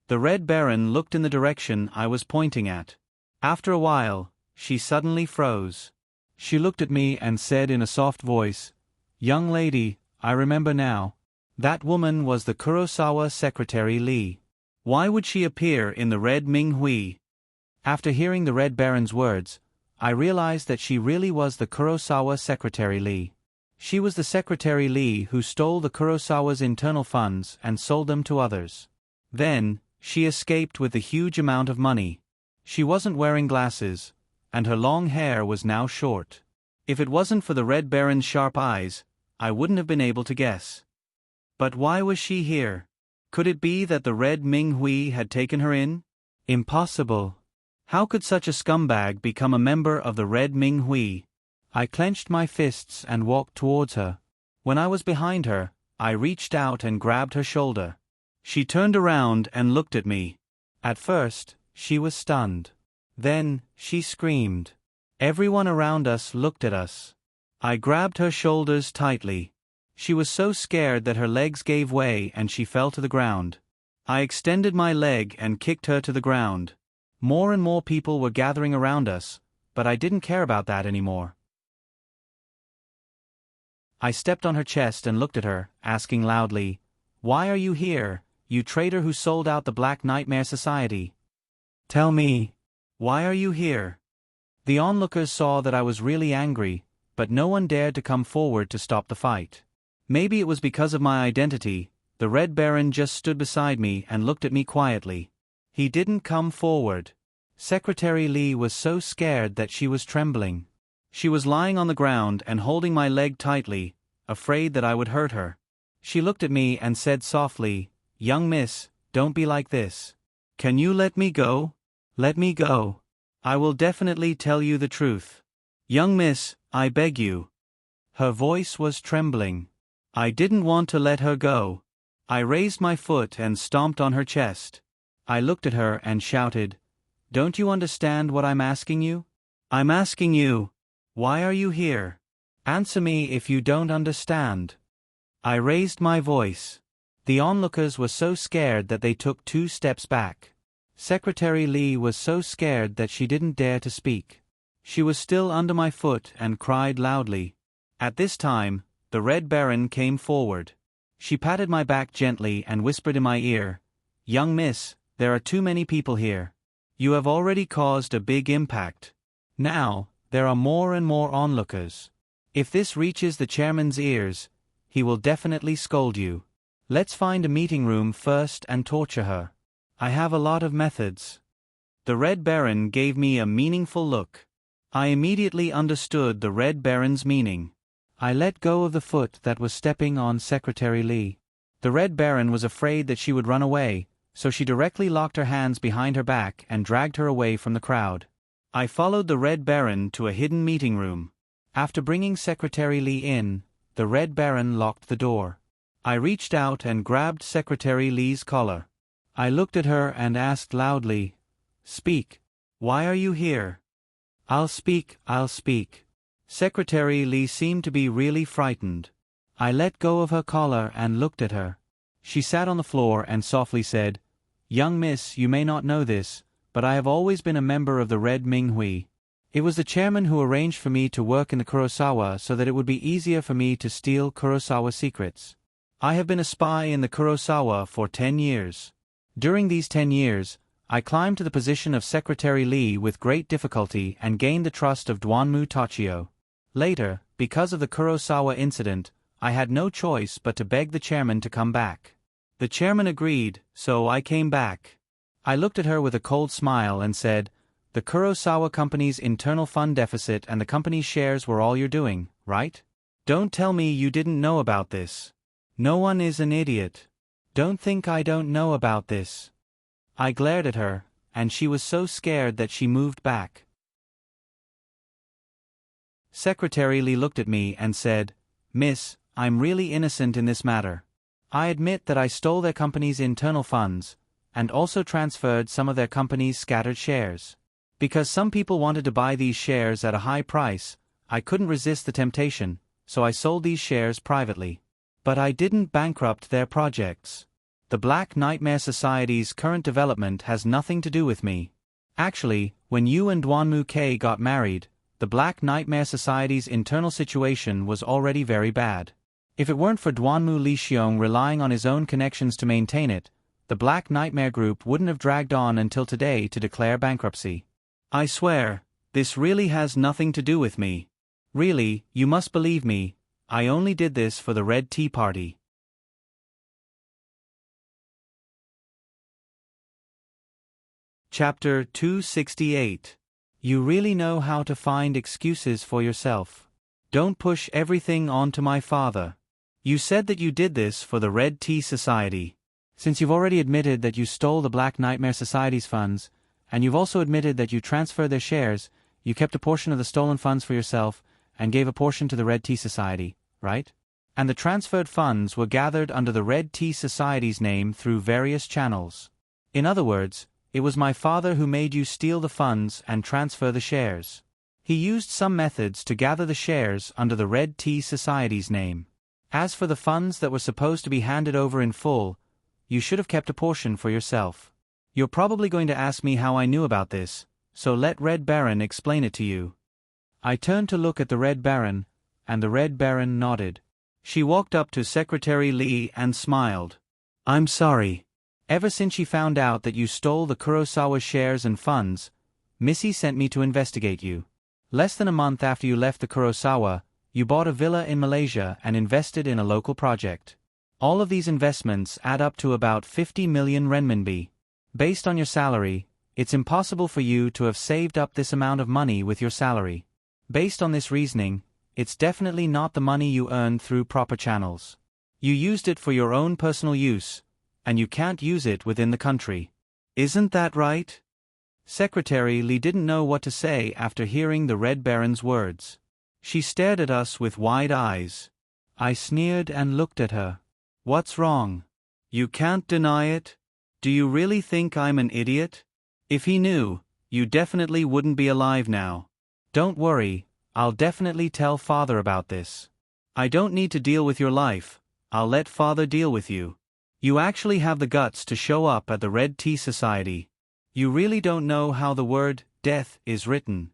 The Red Baron looked in the direction I was pointing at. After a while, she suddenly froze. She looked at me and said in a soft voice, "Young lady, I remember now. That woman was the Kurosawa secretary Li. Why would she appear in the Red Minghui?" After hearing the Red Baron's words, I realized that she really was the Kurosawa secretary Li. She was the secretary Li who stole the Kurosawa's internal funds and sold them to others. Then, she escaped with a huge amount of money. She wasn't wearing glasses, and her long hair was now short. If it wasn't for the Red Baron's sharp eyes, I wouldn't have been able to guess. But why was she here? Could it be that the Red Minghui had taken her in? Impossible. How could such a scumbag become a member of the Red Minghui? I clenched my fists and walked towards her. When I was behind her, I reached out and grabbed her shoulder. She turned around and looked at me. At first, she was stunned. Then, she screamed. Everyone around us looked at us. I grabbed her shoulders tightly. She was so scared that her legs gave way and she fell to the ground. I extended my leg and kicked her to the ground. More and more people were gathering around us, but I didn't care about that anymore. I stepped on her chest and looked at her, asking loudly, "Why are you here, you traitor who sold out the Black Nightmare Society? Tell me, why are you here?" The onlookers saw that I was really angry, but no one dared to come forward to stop the fight. Maybe it was because of my identity. The Red Baron just stood beside me and looked at me quietly. He didn't come forward. Secretary Lee was so scared that she was trembling. She was lying on the ground and holding my leg tightly, afraid that I would hurt her. She looked at me and said softly, "Young miss, don't be like this. Can you let me go? Let me go. I will definitely tell you the truth. Young miss, I beg you." Her voice was trembling. I didn't want to let her go. I raised my foot and stomped on her chest. I looked at her and shouted, "Don't you understand what I'm asking you? I'm asking you, why are you here? Answer me if you don't understand." I raised my voice. The onlookers were so scared that they took 2 steps back. Secretary Lee was so scared that she didn't dare to speak. She was still under my foot and cried loudly. At this time, the Red Baron came forward. She patted my back gently and whispered in my ear, "Young miss, there are too many people here. You have already caused a big impact. Now, there are more and more onlookers. If this reaches the chairman's ears, he will definitely scold you. Let's find a meeting room first and torture her. I have a lot of methods." The Red Baron gave me a meaningful look. I immediately understood the Red Baron's meaning. I let go of the foot that was stepping on Secretary Lee. The Red Baron was afraid that she would run away, so she directly locked her hands behind her back and dragged her away from the crowd. I followed the Red Baron to a hidden meeting room. After bringing Secretary Lee in, the Red Baron locked the door. I reached out and grabbed Secretary Lee's collar. I looked at her and asked loudly, "Speak. Why are you here?" I'll speak. Secretary Lee seemed to be really frightened. I let go of her collar and looked at her. She sat on the floor and softly said, "Young miss, you may not know this, but I have always been a member of the Red Ming Hui. It was the chairman who arranged for me to work in the Kurosawa so that it would be easier for me to steal Kurosawa secrets. I have been a spy in the Kurosawa for 10 years. During these 10 years, I climbed to the position of Secretary Lee with great difficulty and gained the trust of Duanmu Tachio. Later, because of the Kurosawa incident, I had no choice but to beg the chairman to come back. The chairman agreed, so I came back." I looked at her with a cold smile and said, "The Kurosawa company's internal fund deficit and the company's shares were all you're doing, right? Don't tell me you didn't know about this. No one is an idiot. Don't think I don't know about this." I glared at her, and she was so scared that she moved back. Secretary Lee looked at me and said, "Miss, I'm really innocent in this matter. I admit that I stole their company's internal funds, and also transferred some of their company's scattered shares. Because some people wanted to buy these shares at a high price, I couldn't resist the temptation, so I sold these shares privately. But I didn't bankrupt their projects. The Black Nightmare Society's current development has nothing to do with me. Actually, when you and Duanmu K got married, the Black Nightmare Society's internal situation was already very bad. If it weren't for Duanmu Lixiong relying on his own connections to maintain it, the Black Nightmare Group wouldn't have dragged on until today to declare bankruptcy. I swear, this really has nothing to do with me. Really, you must believe me, I only did this for the Red Tea Party." Chapter 268. You really know how to find excuses for yourself. Don't push everything onto my father. You said that you did this for the Red Tea Society. Since you've already admitted that you stole the Black Nightmare Society's funds, and you've also admitted that you transferred their shares, you kept a portion of the stolen funds for yourself and gave a portion to the Red Tea Society, right? And the transferred funds were gathered under the Red Tea Society's name through various channels. In other words, It was my father who made you steal the funds and transfer the shares. He used some methods to gather the shares under the Red Tea Society's name. As for the funds that were supposed to be handed over in full, you should have kept a portion for yourself. You're probably going to ask me how I knew about this, so let Red Baron explain it to you. I turned to look at the Red Baron, and the Red Baron nodded. She walked up to Secretary Lee and smiled. I'm sorry. Ever since she found out that you stole the Kurosawa shares and funds, Missy sent me to investigate you. Less than a month after you left the Kurosawa, you bought a villa in Malaysia and invested in a local project. All of these investments add up to about 50 million renminbi. Based on your salary, it's impossible for you to have saved up this amount of money with your salary. Based on this reasoning, it's definitely not the money you earned through proper channels. You used it for your own personal use, and you can't use it within the country. Isn't that right? Secretary Lee didn't know what to say after hearing the Red Baron's words. She stared at us with wide eyes. I sneered and looked at her. What's wrong? You can't deny it? Do you really think I'm an idiot? If he knew, you definitely wouldn't be alive now. Don't worry, I'll definitely tell Father about this. I don't need to deal with your life, I'll let Father deal with you. You actually have the guts to show up at the Red Tea Society. You really don't know how the word death is written.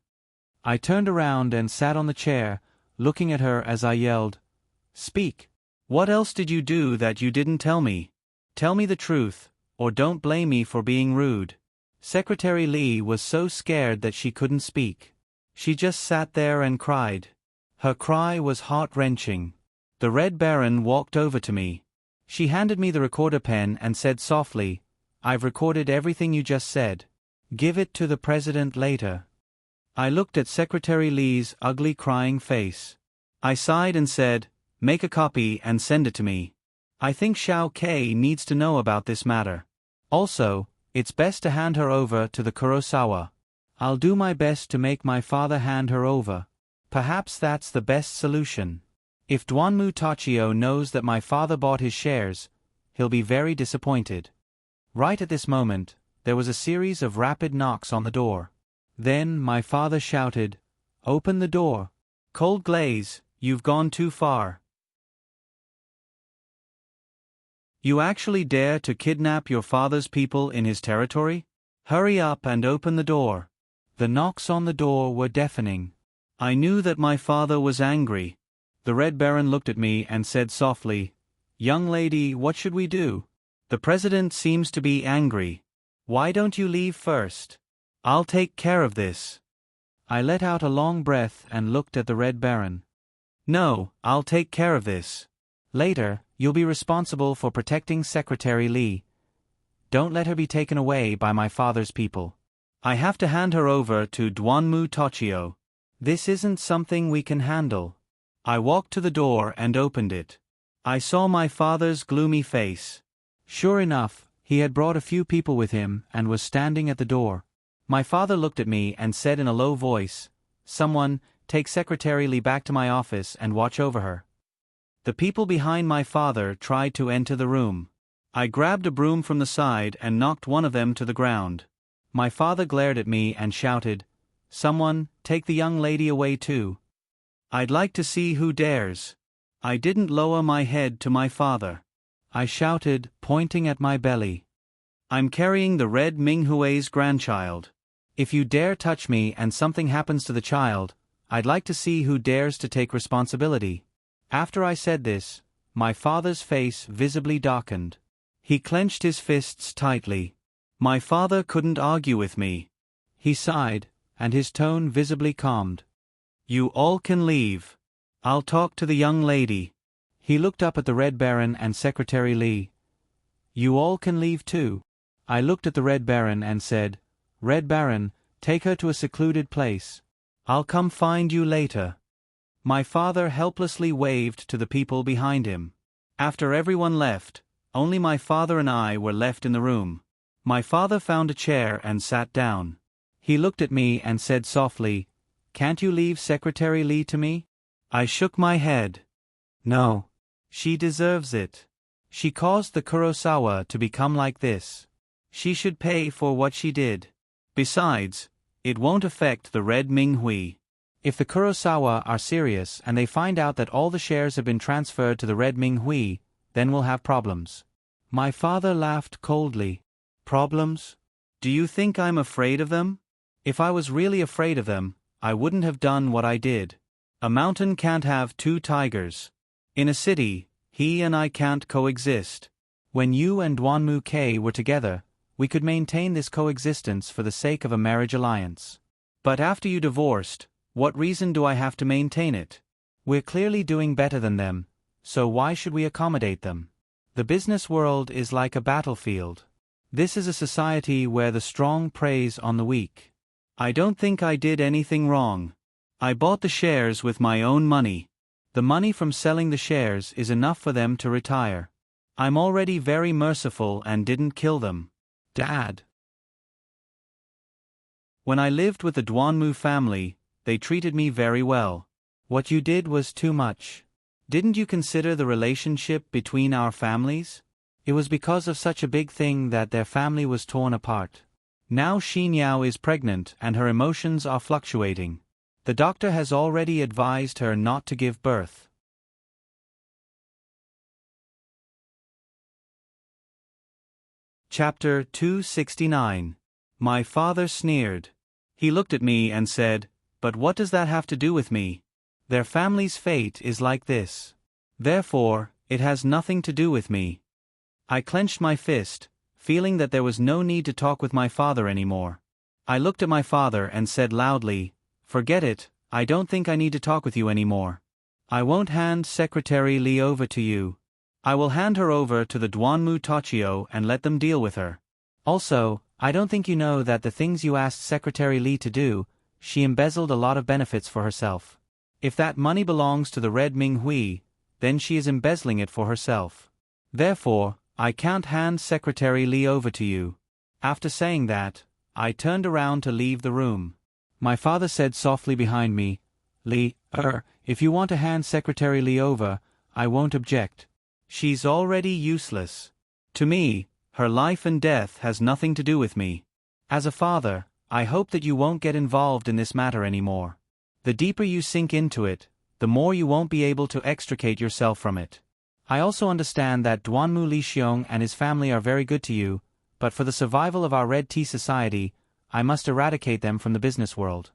I turned around and sat on the chair, looking at her as I yelled, Speak. What else did you do that you didn't tell me? Tell me the truth, or don't blame me for being rude. Secretary Lee was so scared that she couldn't speak. She just sat there and cried. Her cry was heart-wrenching. The Red Baron walked over to me. She handed me the recorder pen and said softly, I've recorded everything you just said. Give it to the president later. I looked at Secretary Lee's ugly crying face. I sighed and said, Make a copy and send it to me. I think Xiao Kei needs to know about this matter. Also, it's best to hand her over to the Kurosawa. I'll do my best to make my father hand her over. Perhaps that's the best solution. If Duanmu Tachio knows that my father bought his shares, he'll be very disappointed. Right at this moment, there was a series of rapid knocks on the door. Then my father shouted, Open the door. Cold Glaze, you've gone too far. You actually dare to kidnap your father's people in his territory? Hurry up and open the door. The knocks on the door were deafening. I knew that my father was angry. The Red Baron looked at me and said softly, Young lady, what should we do? The president seems to be angry. Why don't you leave first? I'll take care of this. I let out a long breath and looked at the Red Baron. No, I'll take care of this. Later, you'll be responsible for protecting Secretary Lee. Don't let her be taken away by my father's people. I have to hand her over to Duanmu Tachio. This isn't something we can handle. I walked to the door and opened it. I saw my father's gloomy face. Sure enough, he had brought a few people with him and was standing at the door. My father looked at me and said in a low voice, Someone, take Secretary Lee back to my office and watch over her. The people behind my father tried to enter the room. I grabbed a broom from the side and knocked one of them to the ground. My father glared at me and shouted, Someone, take the young lady away too. I'd like to see who dares. I didn't lower my head to my father. I shouted, pointing at my belly. I'm carrying the Red Minghue's grandchild. If you dare touch me and something happens to the child, I'd like to see who dares to take responsibility. After I said this, my father's face visibly darkened. He clenched his fists tightly. My father couldn't argue with me. He sighed, and his tone visibly calmed. You all can leave. I'll talk to the young lady. He looked up at the Red Baron and Secretary Lee. You all can leave too. I looked at the Red Baron and said, Red Baron, take her to a secluded place. I'll come find you later. My father helplessly waved to the people behind him. After everyone left, only my father and I were left in the room. My father found a chair and sat down. He looked at me and said softly, Can't you leave Secretary Lee to me? I shook my head. No. She deserves it. She caused the Kurosawa to become like this. She should pay for what she did. Besides, it won't affect the Red Ming-hui. If the Kurosawa are serious and they find out that all the shares have been transferred to the Red Ming-hui, then we'll have problems. My father laughed coldly. Problems? Do you think I'm afraid of them? If I was really afraid of them, I wouldn't have done what I did. A mountain can't have two tigers. In a city, he and I can't coexist. When you and Duanmu K were together, we could maintain this coexistence for the sake of a marriage alliance. But after you divorced, what reason do I have to maintain it? We're clearly doing better than them, so why should we accommodate them? The business world is like a battlefield. This is a society where the strong preys on the weak. I don't think I did anything wrong. I bought the shares with my own money. The money from selling the shares is enough for them to retire. I'm already very merciful and didn't kill them. Dad. When I lived with the Duanmu family, they treated me very well. What you did was too much. Didn't you consider the relationship between our families? It was because of such a big thing that their family was torn apart. Now Xinyao is pregnant and her emotions are fluctuating. The doctor has already advised her not to give birth. Chapter 269. My father sneered. He looked at me and said, "But what does that have to do with me? Their family's fate is like this. Therefore, it has nothing to do with me." I clenched my fist, feeling that there was no need to talk with my father anymore. I looked at my father and said loudly, "Forget it, I don't think I need to talk with you anymore. I won't hand Secretary Li over to you. I will hand her over to the Duanmu Tochio and let them deal with her. Also, I don't think you know that the things you asked Secretary Li to do, she embezzled a lot of benefits for herself. If that money belongs to the Red Ming-hui, then she is embezzling it for herself. Therefore, I can't hand Secretary Li over to you." After saying that, I turned around to leave the room. My father said softly behind me, "Li, if you want to hand Secretary Li over, I won't object. She's already useless. To me, her life and death has nothing to do with me. As a father, I hope that you won't get involved in this matter anymore. The deeper you sink into it, the more you won't be able to extricate yourself from it. I also understand that Duanmu Lixiong and his family are very good to you, but for the survival of our Red Tea Society, I must eradicate them from the business world."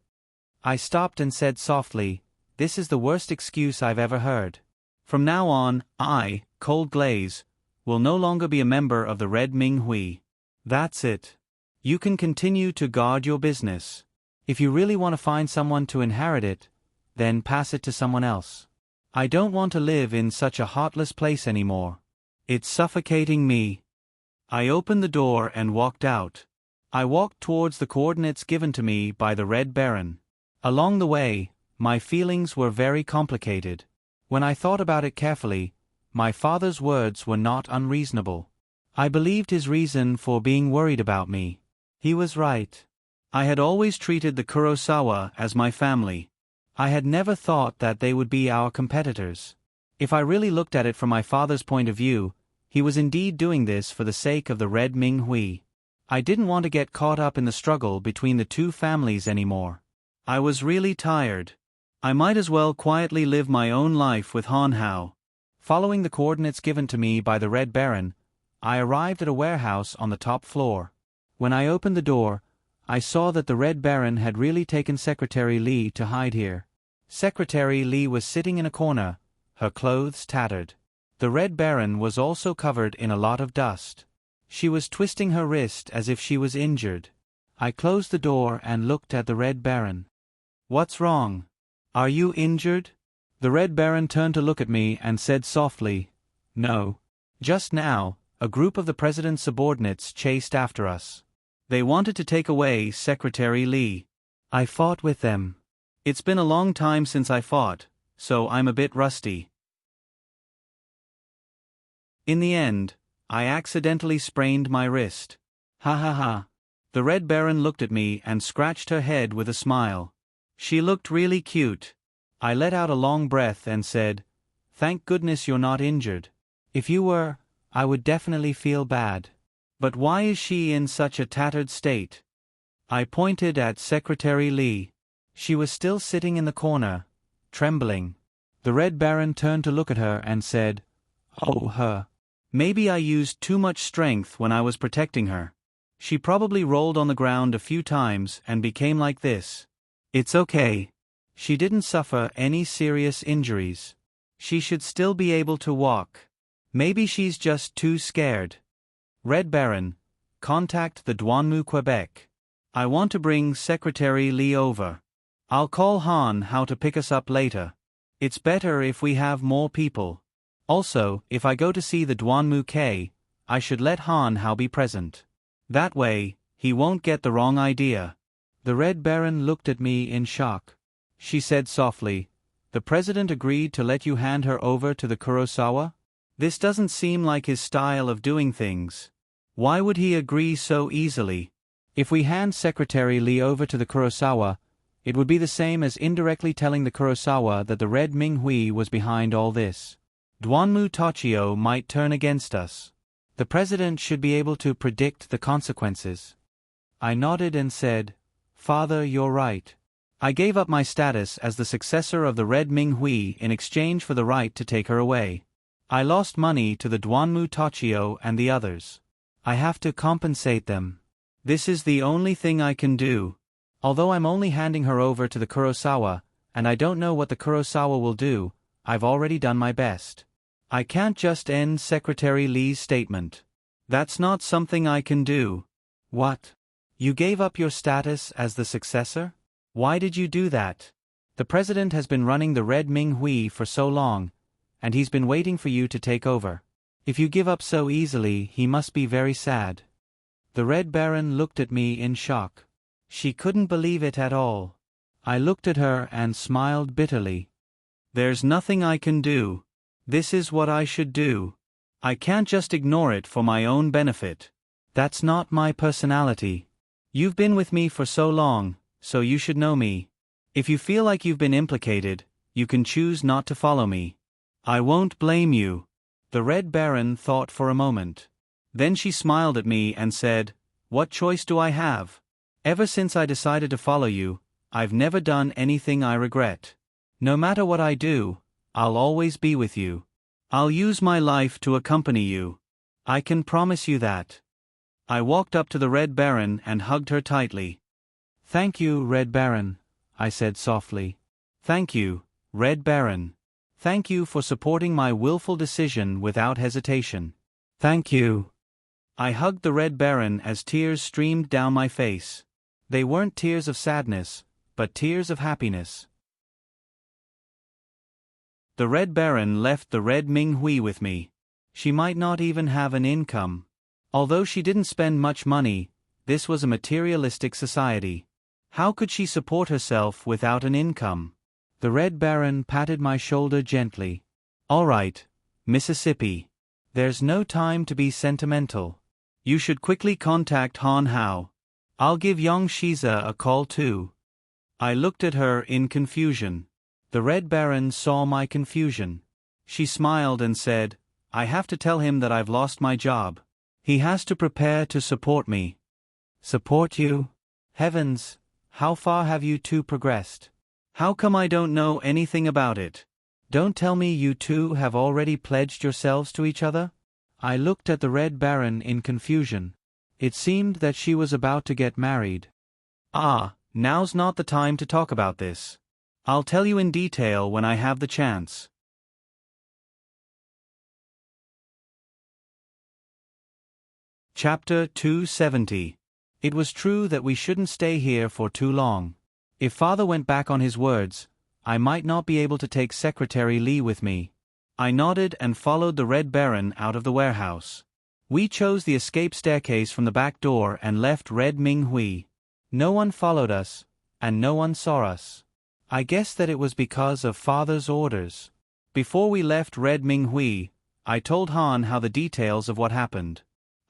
I stopped and said softly, "This is the worst excuse I've ever heard. From now on, I, Cold Glaze, will no longer be a member of the Red Ming-hui. That's it. You can continue to guard your business. If you really want to find someone to inherit it, then pass it to someone else. I don't want to live in such a heartless place anymore. It's suffocating me." I opened the door and walked out. I walked towards the coordinates given to me by the Red Baron. Along the way, my feelings were very complicated. When I thought about it carefully, my father's words were not unreasonable. I believed his reason for being worried about me. He was right. I had always treated the Kurosawa as my family. I had never thought that they would be our competitors. If I really looked at it from my father's point of view, he was indeed doing this for the sake of the Red Ming-hui. I didn't want to get caught up in the struggle between the two families anymore. I was really tired. I might as well quietly live my own life with Han Hao. Following the coordinates given to me by the Red Baron, I arrived at a warehouse on the top floor. When I opened the door, I saw that the Red Baron had really taken Secretary Li to hide here. Secretary Li was sitting in a corner, her clothes tattered. The Red Baron was also covered in a lot of dust. She was twisting her wrist as if she was injured. I closed the door and looked at the Red Baron. "What's wrong? Are you injured?" The Red Baron turned to look at me and said softly, "No. Just now, a group of the president's subordinates chased after us. They wanted to take away Secretary Li. I fought with them. It's been a long time since I fought, so I'm a bit rusty. In the end, I accidentally sprained my wrist. Ha ha ha." The Red Baron looked at me and scratched her head with a smile. She looked really cute. I let out a long breath and said, "Thank goodness you're not injured. If you were, I would definitely feel bad." But why is she in such a tattered state? I pointed at Secretary Lee. She was still sitting in the corner, trembling. The Red Baron turned to look at her and said, "Oh, her. Maybe I used too much strength when I was protecting her. She probably rolled on the ground a few times and became like this. It's okay. She didn't suffer any serious injuries. She should still be able to walk. Maybe she's just too scared. Red Baron, contact the Douane Quebec. I want to bring Secretary Lee over. I'll call Han how to pick us up later. It's better if we have more people. Also, if I go to see the Douane K, I should let Han how be present. That way, he won't get the wrong idea." The Red Baron looked at me in shock. She said softly, "The President agreed to let you hand her over to the Kurosawa? This doesn't seem like his style of doing things. Why would he agree so easily? If we hand Secretary Lee over to the Kurosawa, it would be the same as indirectly telling the Kurosawa that the Red Minghui was behind all this. Douane Tochio might turn against us. The President should be able to predict the consequences." I nodded and said, "Father, you're right. I gave up my status as the successor of the Red Minghui in exchange for the right to take her away. I lost money to the Douane Tochio and the others. I have to compensate them. This is the only thing I can do. Although I'm only handing her over to the Kurosawa, and I don't know what the Kurosawa will do, I've already done my best. I can't just end Secretary Lee's statement. That's not something I can do." "What? You gave up your status as the successor? Why did you do that? The President has been running the Red Minghui for so long, and he's been waiting for you to take over. If you give up so easily, he must be very sad." The Red Baron looked at me in shock. She couldn't believe it at all. I looked at her and smiled bitterly. "There's nothing I can do. This is what I should do. I can't just ignore it for my own benefit. That's not my personality. You've been with me for so long, so you should know me. If you feel like you've been implicated, you can choose not to follow me. I won't blame you." The Red Baron thought for a moment. Then she smiled at me and said, "What choice do I have? Ever since I decided to follow you, I've never done anything I regret. No matter what I do, I'll always be with you. I'll use my life to accompany you. I can promise you that." I walked up to the Red Baron and hugged her tightly. "Thank you, Red Baron," I said softly. "Thank you, Red Baron. Thank you for supporting my willful decision without hesitation. Thank you." I hugged the Red Baron as tears streamed down my face. They weren't tears of sadness, but tears of happiness. The Red Baron left the Red Minghui with me. She might not even have an income. Although she didn't spend much money, this was a materialistic society. How could she support herself without an income? The Red Baron patted my shoulder gently. "All right, Mississippi. There's no time to be sentimental. You should quickly contact Han Hao. I'll give Yang Shiza a call too." I looked at her in confusion. The Red Baron saw my confusion. She smiled and said, "I have to tell him that I've lost my job. He has to prepare to support me." "Support you? Heavens, how far have you two progressed? How come I don't know anything about it? Don't tell me you two have already pledged yourselves to each other?" I looked at the Red Baron in confusion. It seemed that she was about to get married. "Ah, now's not the time to talk about this. I'll tell you in detail when I have the chance." Chapter 270. It was true that we shouldn't stay here for too long. If Father went back on his words, I might not be able to take Secretary Lee with me. I nodded and followed the Red Baron out of the warehouse. We chose the escape staircase from the back door and left Red Minghui. No one followed us, and no one saw us. I guess that it was because of Father's orders. Before we left Red Minghui, I told Han Hao the details of what happened.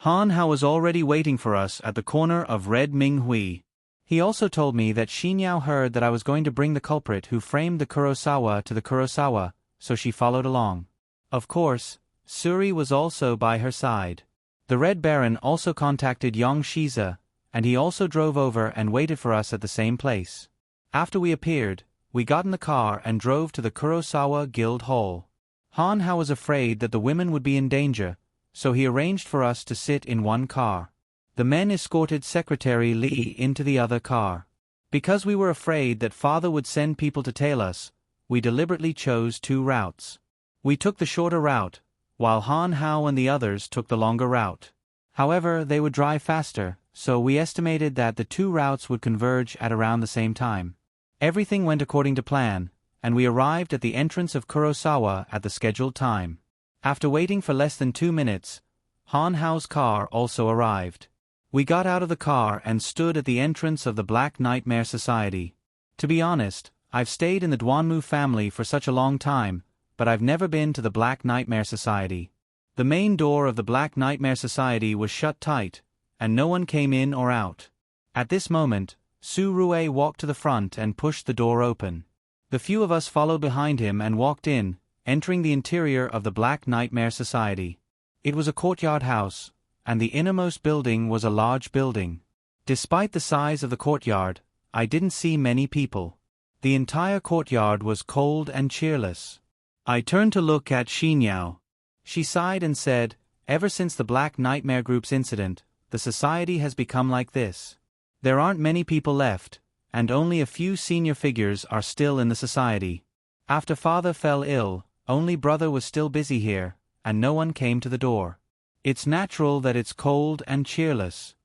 Han Hao was already waiting for us at the corner of Red Minghui. He also told me that Xinyao heard that I was going to bring the culprit who framed the Kurosawa to the Kurosawa, so she followed along. Of course, Suri was also by her side. The Red Baron also contacted Yong Shiza, and he also drove over and waited for us at the same place. After we appeared, we got in the car and drove to the Kurosawa Guild Hall. Han Hao was afraid that the women would be in danger, so he arranged for us to sit in one car. The men escorted Secretary Li into the other car. Because we were afraid that father would send people to tail us, we deliberately chose two routes. We took the shorter route, while Han Hao and the others took the longer route. However, they would drive faster, so we estimated that the two routes would converge at around the same time. Everything went according to plan, and we arrived at the entrance of Kurosawa at the scheduled time. After waiting for less than 2 minutes, Han Hao's car also arrived. We got out of the car and stood at the entrance of the Black Nightmare Society. To be honest, I've stayed in the Duanmu family for such a long time, but I've never been to the Black Nightmare Society. The main door of the Black Nightmare Society was shut tight, and no one came in or out. At this moment, Su Rue walked to the front and pushed the door open. The few of us followed behind him and walked in, entering the interior of the Black Nightmare Society. It was a courtyard house, and the innermost building was a large building. Despite the size of the courtyard, I didn't see many people. The entire courtyard was cold and cheerless. I turned to look at Xinyao. She sighed and said, "Ever since the Black Nightmare Group's incident, the society has become like this. There aren't many people left, and only a few senior figures are still in the society. After father fell ill, only brother was still busy here, and no one came to the door. It's natural that it's cold and cheerless."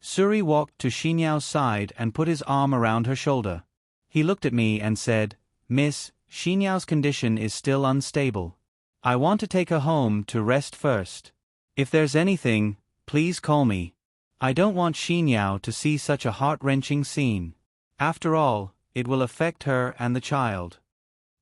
Suri walked to Xinyao's side and put his arm around her shoulder. He looked at me and said, "Miss, Xinyao's condition is still unstable. I want to take her home to rest first. If there's anything, please call me. I don't want Xinyao to see such a heart-wrenching scene. After all, it will affect her and the child."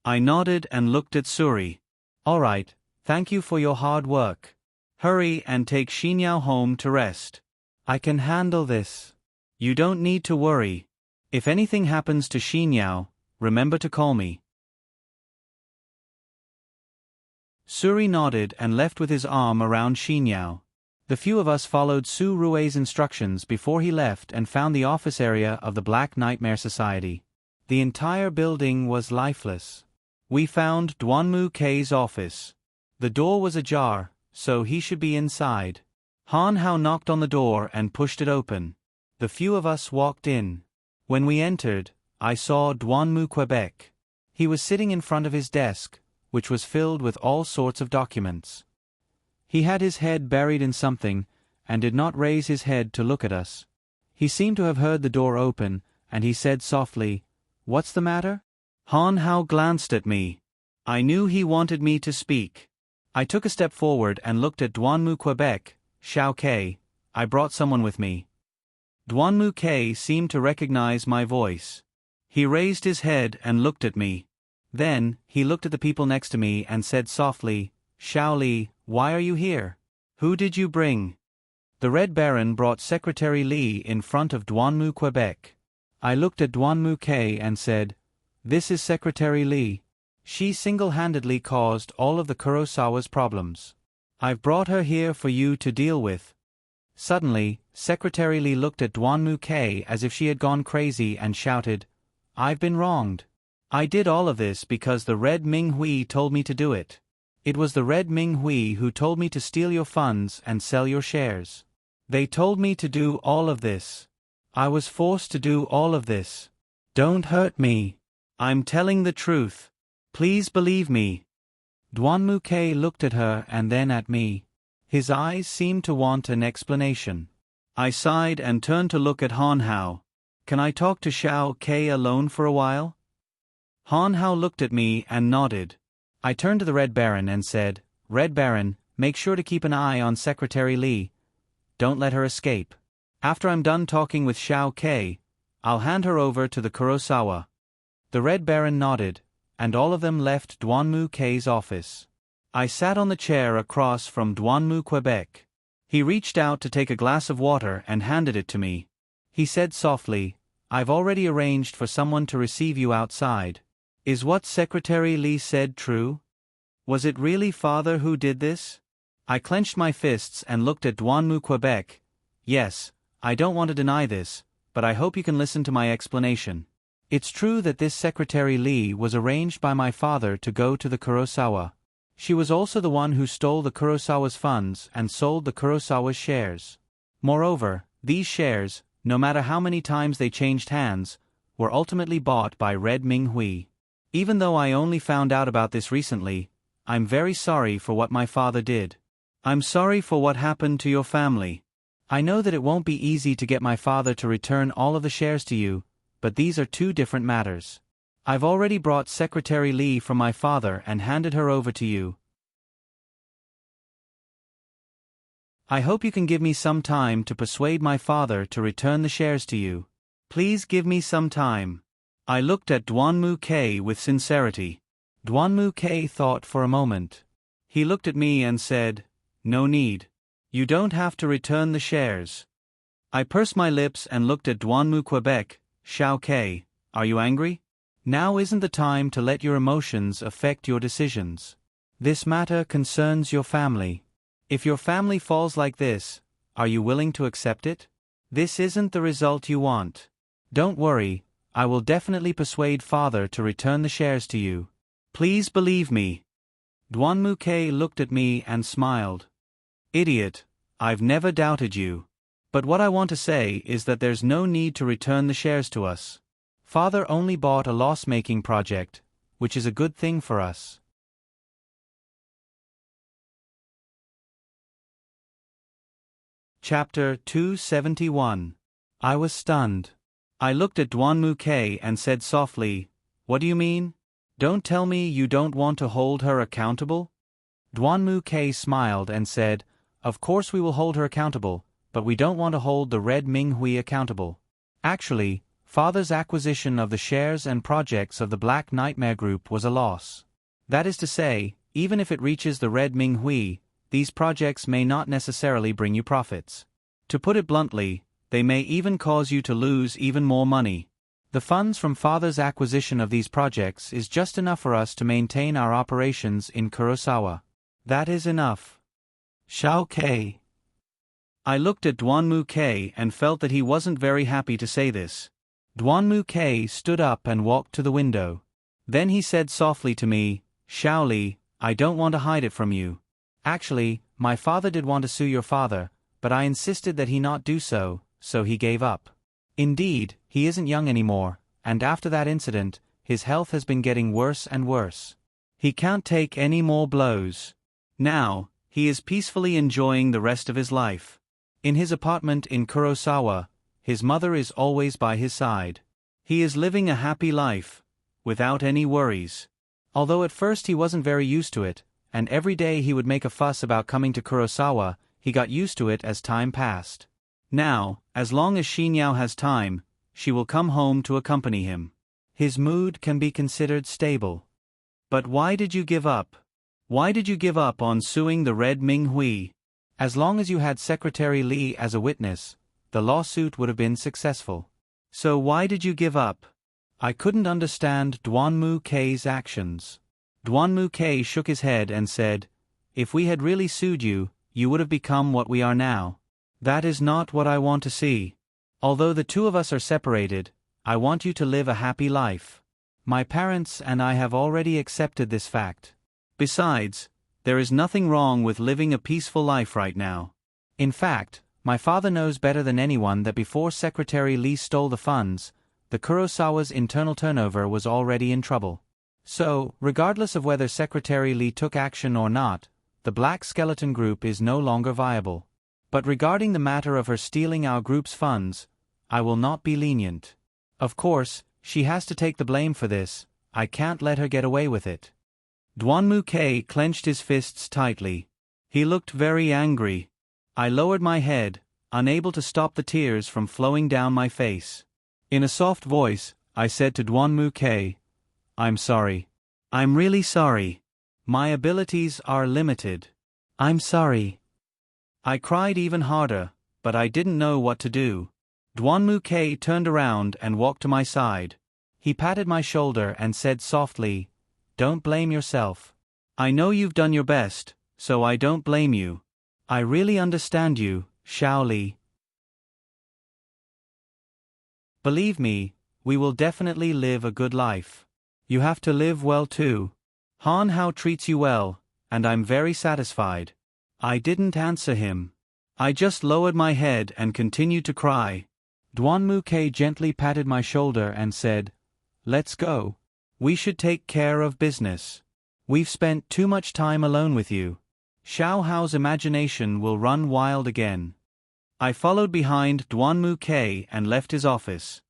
I nodded and looked at Suri. "All right, thank you for your hard work. Hurry and take Xinyao home to rest. I can handle this. You don't need to worry. If anything happens to Xinyao, remember to call me." Suri nodded and left with his arm around Xinyao. The few of us followed Su Rue's instructions before he left and found the office area of the Black Nightmare Society. The entire building was lifeless. We found Duanmu K's office. The door was ajar, so he should be inside. Han Hao knocked on the door and pushed it open. The few of us walked in. When we entered, I saw Duanmu Quebec. He was sitting in front of his desk, which was filled with all sorts of documents. He had his head buried in something, and did not raise his head to look at us. He seemed to have heard the door open, and he said softly, "What's the matter?" Han Hao glanced at me. I knew he wanted me to speak. I took a step forward and looked at Duanmu Quebec. "Xiao Ke, I brought someone with me." Duanmu Ke seemed to recognize my voice. He raised his head and looked at me. Then, he looked at the people next to me and said softly, "Xiao Li, why are you here? Who did you bring?" The Red Baron brought Secretary Li in front of Duanmu Quebec. I looked at Duanmu Ke and said, "This is Secretary Li. She single-handedly caused all of the Kurosawa's problems. I've brought her here for you to deal with." Suddenly, Secretary Li looked at Duanmu Ke as if she had gone crazy and shouted, "I've been wronged. I did all of this because the Red Ming Hui told me to do it. It was the Red Ming Hui who told me to steal your funds and sell your shares. They told me to do all of this. I was forced to do all of this. Don't hurt me. I'm telling the truth. Please believe me." Duanmu Ke looked at her and then at me. His eyes seemed to want an explanation. I sighed and turned to look at Han Hao. "Can I talk to Xiao Ke alone for a while?" Han Hao looked at me and nodded. I turned to the Red Baron and said, "Red Baron, make sure to keep an eye on Secretary Li. Don't let her escape. After I'm done talking with Xiao Ke, I'll hand her over to the Kurosawa." The Red Baron nodded, and all of them left Duanmu Ke's office. I sat on the chair across from Duanmu Quebec. He reached out to take a glass of water and handed it to me. He said softly, "I've already arranged for someone to receive you outside. Is what Secretary Li said true? Was it really father who did this?" I clenched my fists and looked at Douanmu Quebec. Yes, I don't want to deny this, but I hope you can listen to my explanation. It's true that this Secretary Lee was arranged by my father to go to the Kurosawa. She was also the one who stole the Kurosawa's funds and sold the Kurosawa's shares. Moreover, these shares, no matter how many times they changed hands, were ultimately bought by Red Ming Hui. Even though I only found out about this recently, I'm very sorry for what my father did. I'm sorry for what happened to your family. I know that it won't be easy to get my father to return all of the shares to you, but these are two different matters. I've already brought Secretary Lee from my father and handed her over to you. I hope you can give me some time to persuade my father to return the shares to you. Please give me some time. I looked at Douanmu K with sincerity. Douanmu K thought for a moment. He looked at me and said, "No need. You don't have to return the shares." I pursed my lips and looked at Douanmu Quebec. Xiao K, are you angry? Now isn't the time to let your emotions affect your decisions. This matter concerns your family. If your family falls like this, are you willing to accept it? This isn't the result you want. Don't worry, I will definitely persuade father to return the shares to you. Please believe me. Douanmu K looked at me and smiled. Idiot, I've never doubted you. But what I want to say is that there's no need to return the shares to us. Father only bought a loss-making project, which is a good thing for us. Chapter 271. I was stunned. I looked at Douanmu K and said softly, "What do you mean? Don't tell me you don't want to hold her accountable?" Douanmu K smiled and said, "Of course we will hold her accountable, but we don't want to hold the Red Ming Hui accountable. Actually, Father's acquisition of the shares and projects of the Black Nightmare Group was a loss. That is to say, even if it reaches the Red Ming Hui, these projects may not necessarily bring you profits. To put it bluntly, they may even cause you to lose even more money. The funds from Father's acquisition of these projects is just enough for us to maintain our operations in Kurosawa. That is enough." Xiao K. I looked at Douanmu K and felt that he wasn't very happy to say this. Douanmu K stood up and walked to the window. Then he said softly to me, "Xiao Li, I don't want to hide it from you. Actually, my father did want to sue your father, but I insisted that he not do so, so he gave up. Indeed, he isn't young anymore, and after that incident, his health has been getting worse and worse. He can't take any more blows. Now, he is peacefully enjoying the rest of his life. In his apartment in Kurosawa, his mother is always by his side. He is living a happy life, without any worries. Although at first he wasn't very used to it, and every day he would make a fuss about coming to Kurosawa, he got used to it as time passed. Now, as long as Xinyao has time, she will come home to accompany him. His mood can be considered stable. But why did you give up? Why did you give up on suing the Red Ming Hui? As long as you had Secretary Lee as a witness, the lawsuit would have been successful. So why did you give up? I couldn't understand Douanmu K's actions. Douanmu K shook his head and said, "If we had really sued you, you would have become what we are now. That is not what I want to see. Although the two of us are separated, I want you to live a happy life. My parents and I have already accepted this fact. Besides, there is nothing wrong with living a peaceful life right now. In fact, my father knows better than anyone that before Secretary Lee stole the funds, the Kurosawa's internal turnover was already in trouble. So, regardless of whether Secretary Lee took action or not, the Black Skeleton Group is no longer viable. But regarding the matter of her stealing our group's funds, I will not be lenient. Of course, she has to take the blame for this. I can't let her get away with it." Douanmu K clenched his fists tightly. He looked very angry. I lowered my head, unable to stop the tears from flowing down my face. In a soft voice, I said to Douanmu K, "I'm sorry. I'm really sorry. My abilities are limited. I'm sorry." I cried even harder, but I didn't know what to do. Douanmu K turned around and walked to my side. He patted my shoulder and said softly, "Don't blame yourself. I know you've done your best, so I don't blame you. I really understand you, Xiao Li. Believe me, we will definitely live a good life. You have to live well too. Han Hao treats you well, and I'm very satisfied. I didn't answer him. I just lowered my head and continued to cry. Duanmu Ke gently patted my shoulder and said, "Let's go. We should take care of business. We've spent too much time alone with you. Xiao Hao's imagination will run wild again." I followed behind Duanmu Ke and left his office.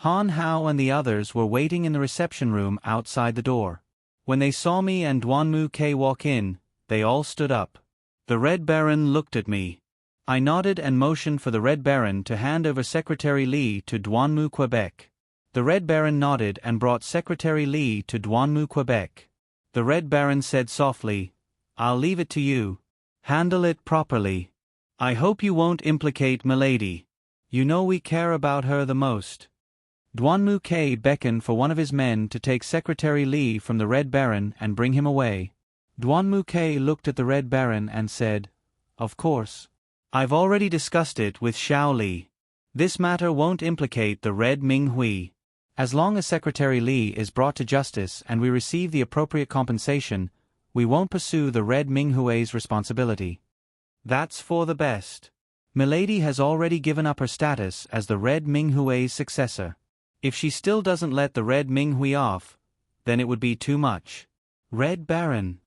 Han Hao and the others were waiting in the reception room outside the door. When they saw me and Duanmu Ke walk in, they all stood up. The Red Baron looked at me. I nodded and motioned for the Red Baron to hand over Secretary Li to Duanmu Quebec. The Red Baron nodded and brought Secretary Li to Duanmu Quebec. The Red Baron said softly, "I'll leave it to you. Handle it properly. I hope you won't implicate Milady. You know we care about her the most." Duanmu Ke beckoned for one of his men to take Secretary Li from the Red Baron and bring him away. Duanmu Ke looked at the Red Baron and said, "Of course. I've already discussed it with Xiao Li. This matter won't implicate the Red Ming Hui. As long as Secretary Li is brought to justice and we receive the appropriate compensation, we won't pursue the Red Ming Hui's responsibility. That's for the best. Milady has already given up her status as the Red Ming Hui's successor. If she still doesn't let the Red Ming Hui off, then it would be too much." Red Baron.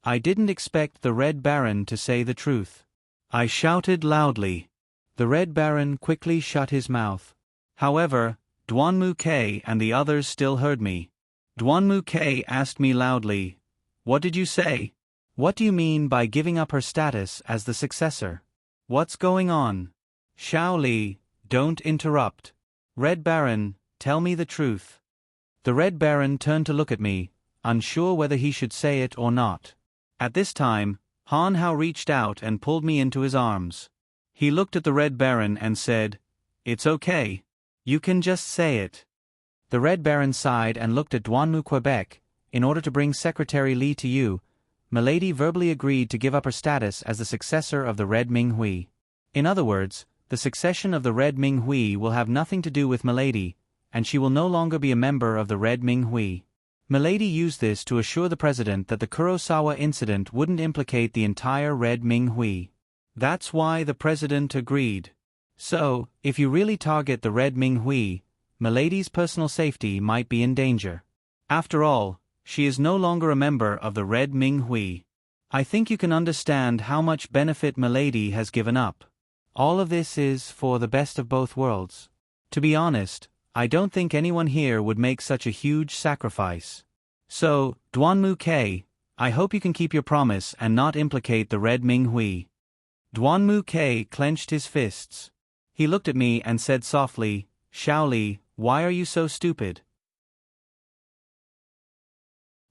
I didn't expect the Red Baron to say the truth. I shouted loudly. The Red Baron quickly shut his mouth. However, Duanmu Ke and the others still heard me. Duanmu Ke asked me loudly, "What did you say? What do you mean by giving up her status as the successor? What's going on?" "Xiao Li, don't interrupt. Red Baron, tell me the truth." The Red Baron turned to look at me, unsure whether he should say it or not. At this time, Han Hao reached out and pulled me into his arms. He looked at the Red Baron and said, "It's okay. You can just say it." The Red Baron sighed and looked at Duanmu Quebec. "In order to bring Secretary Li to you, Milady verbally agreed to give up her status as the successor of the Red Ming Hui. In other words, the succession of the Red Ming Hui will have nothing to do with Milady, and she will no longer be a member of the Red Ming Hui." Milady used this to assure the president that the Kurosawa incident wouldn't implicate the entire Red Ming Hui. That's why the president agreed. So, if you really target the Red Ming Hui, Milady's personal safety might be in danger. After all, she is no longer a member of the Red Ming Hui. I think you can understand how much benefit Milady has given up. All of this is for the best of both worlds. To be honest, I don't think anyone here would make such a huge sacrifice. So, Duanmu Ke, I hope you can keep your promise and not implicate the Red Ming Hui. Duanmu Ke clenched his fists. He looked at me and said softly, "Xiao Li, why are you so stupid?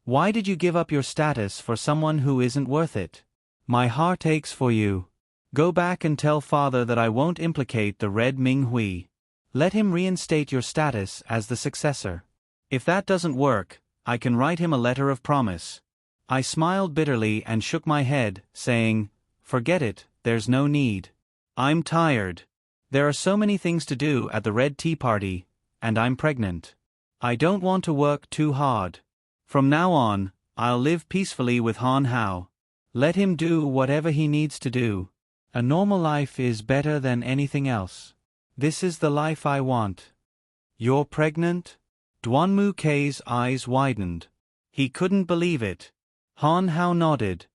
Why did you give up your status for someone who isn't worth it? My heart aches for you. Go back and tell father that I won't implicate the Red Ming Hui. Let him reinstate your status as the successor. If that doesn't work, I can write him a letter of promise." I smiled bitterly and shook my head, saying, "Forget it, there's no need. I'm tired. There are so many things to do at the Red Tea Party, and I'm pregnant. I don't want to work too hard. From now on, I'll live peacefully with Han Hao. Let him do whatever he needs to do. A normal life is better than anything else. This is the life I want." "You're pregnant?" Duanmu Ke's eyes widened. He couldn't believe it. Han Hao nodded.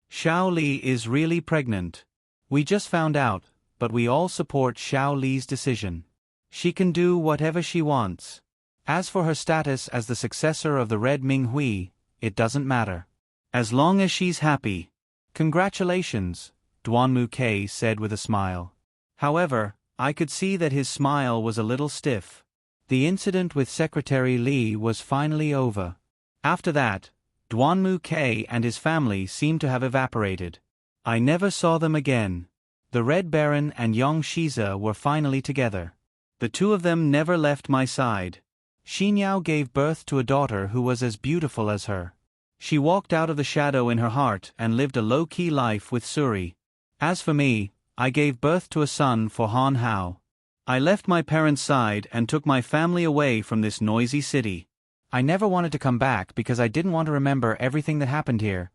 "Xiao Li is really pregnant. We just found out, but we all support Xiao Li's decision. She can do whatever she wants. As for her status as the successor of the Red Ming Hui, it doesn't matter. As long as she's happy." "Congratulations," Duanmu Ke said with a smile. However, I could see that his smile was a little stiff. The incident with Secretary Li was finally over. After that, Duanmu Ke and his family seemed to have evaporated. I never saw them again. The Red Baron and Yang Shiza were finally together. The two of them never left my side. Xinyao gave birth to a daughter who was as beautiful as her. She walked out of the shadow in her heart and lived a low-key life with Suri. As for me, I gave birth to a son for Han Hao. I left my parents' side and took my family away from this noisy city. I never wanted to come back because I didn't want to remember everything that happened here.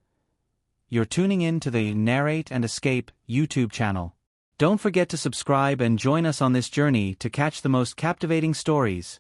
You're tuning in to the Narrate and Escape YouTube channel. Don't forget to subscribe and join us on this journey to catch the most captivating stories.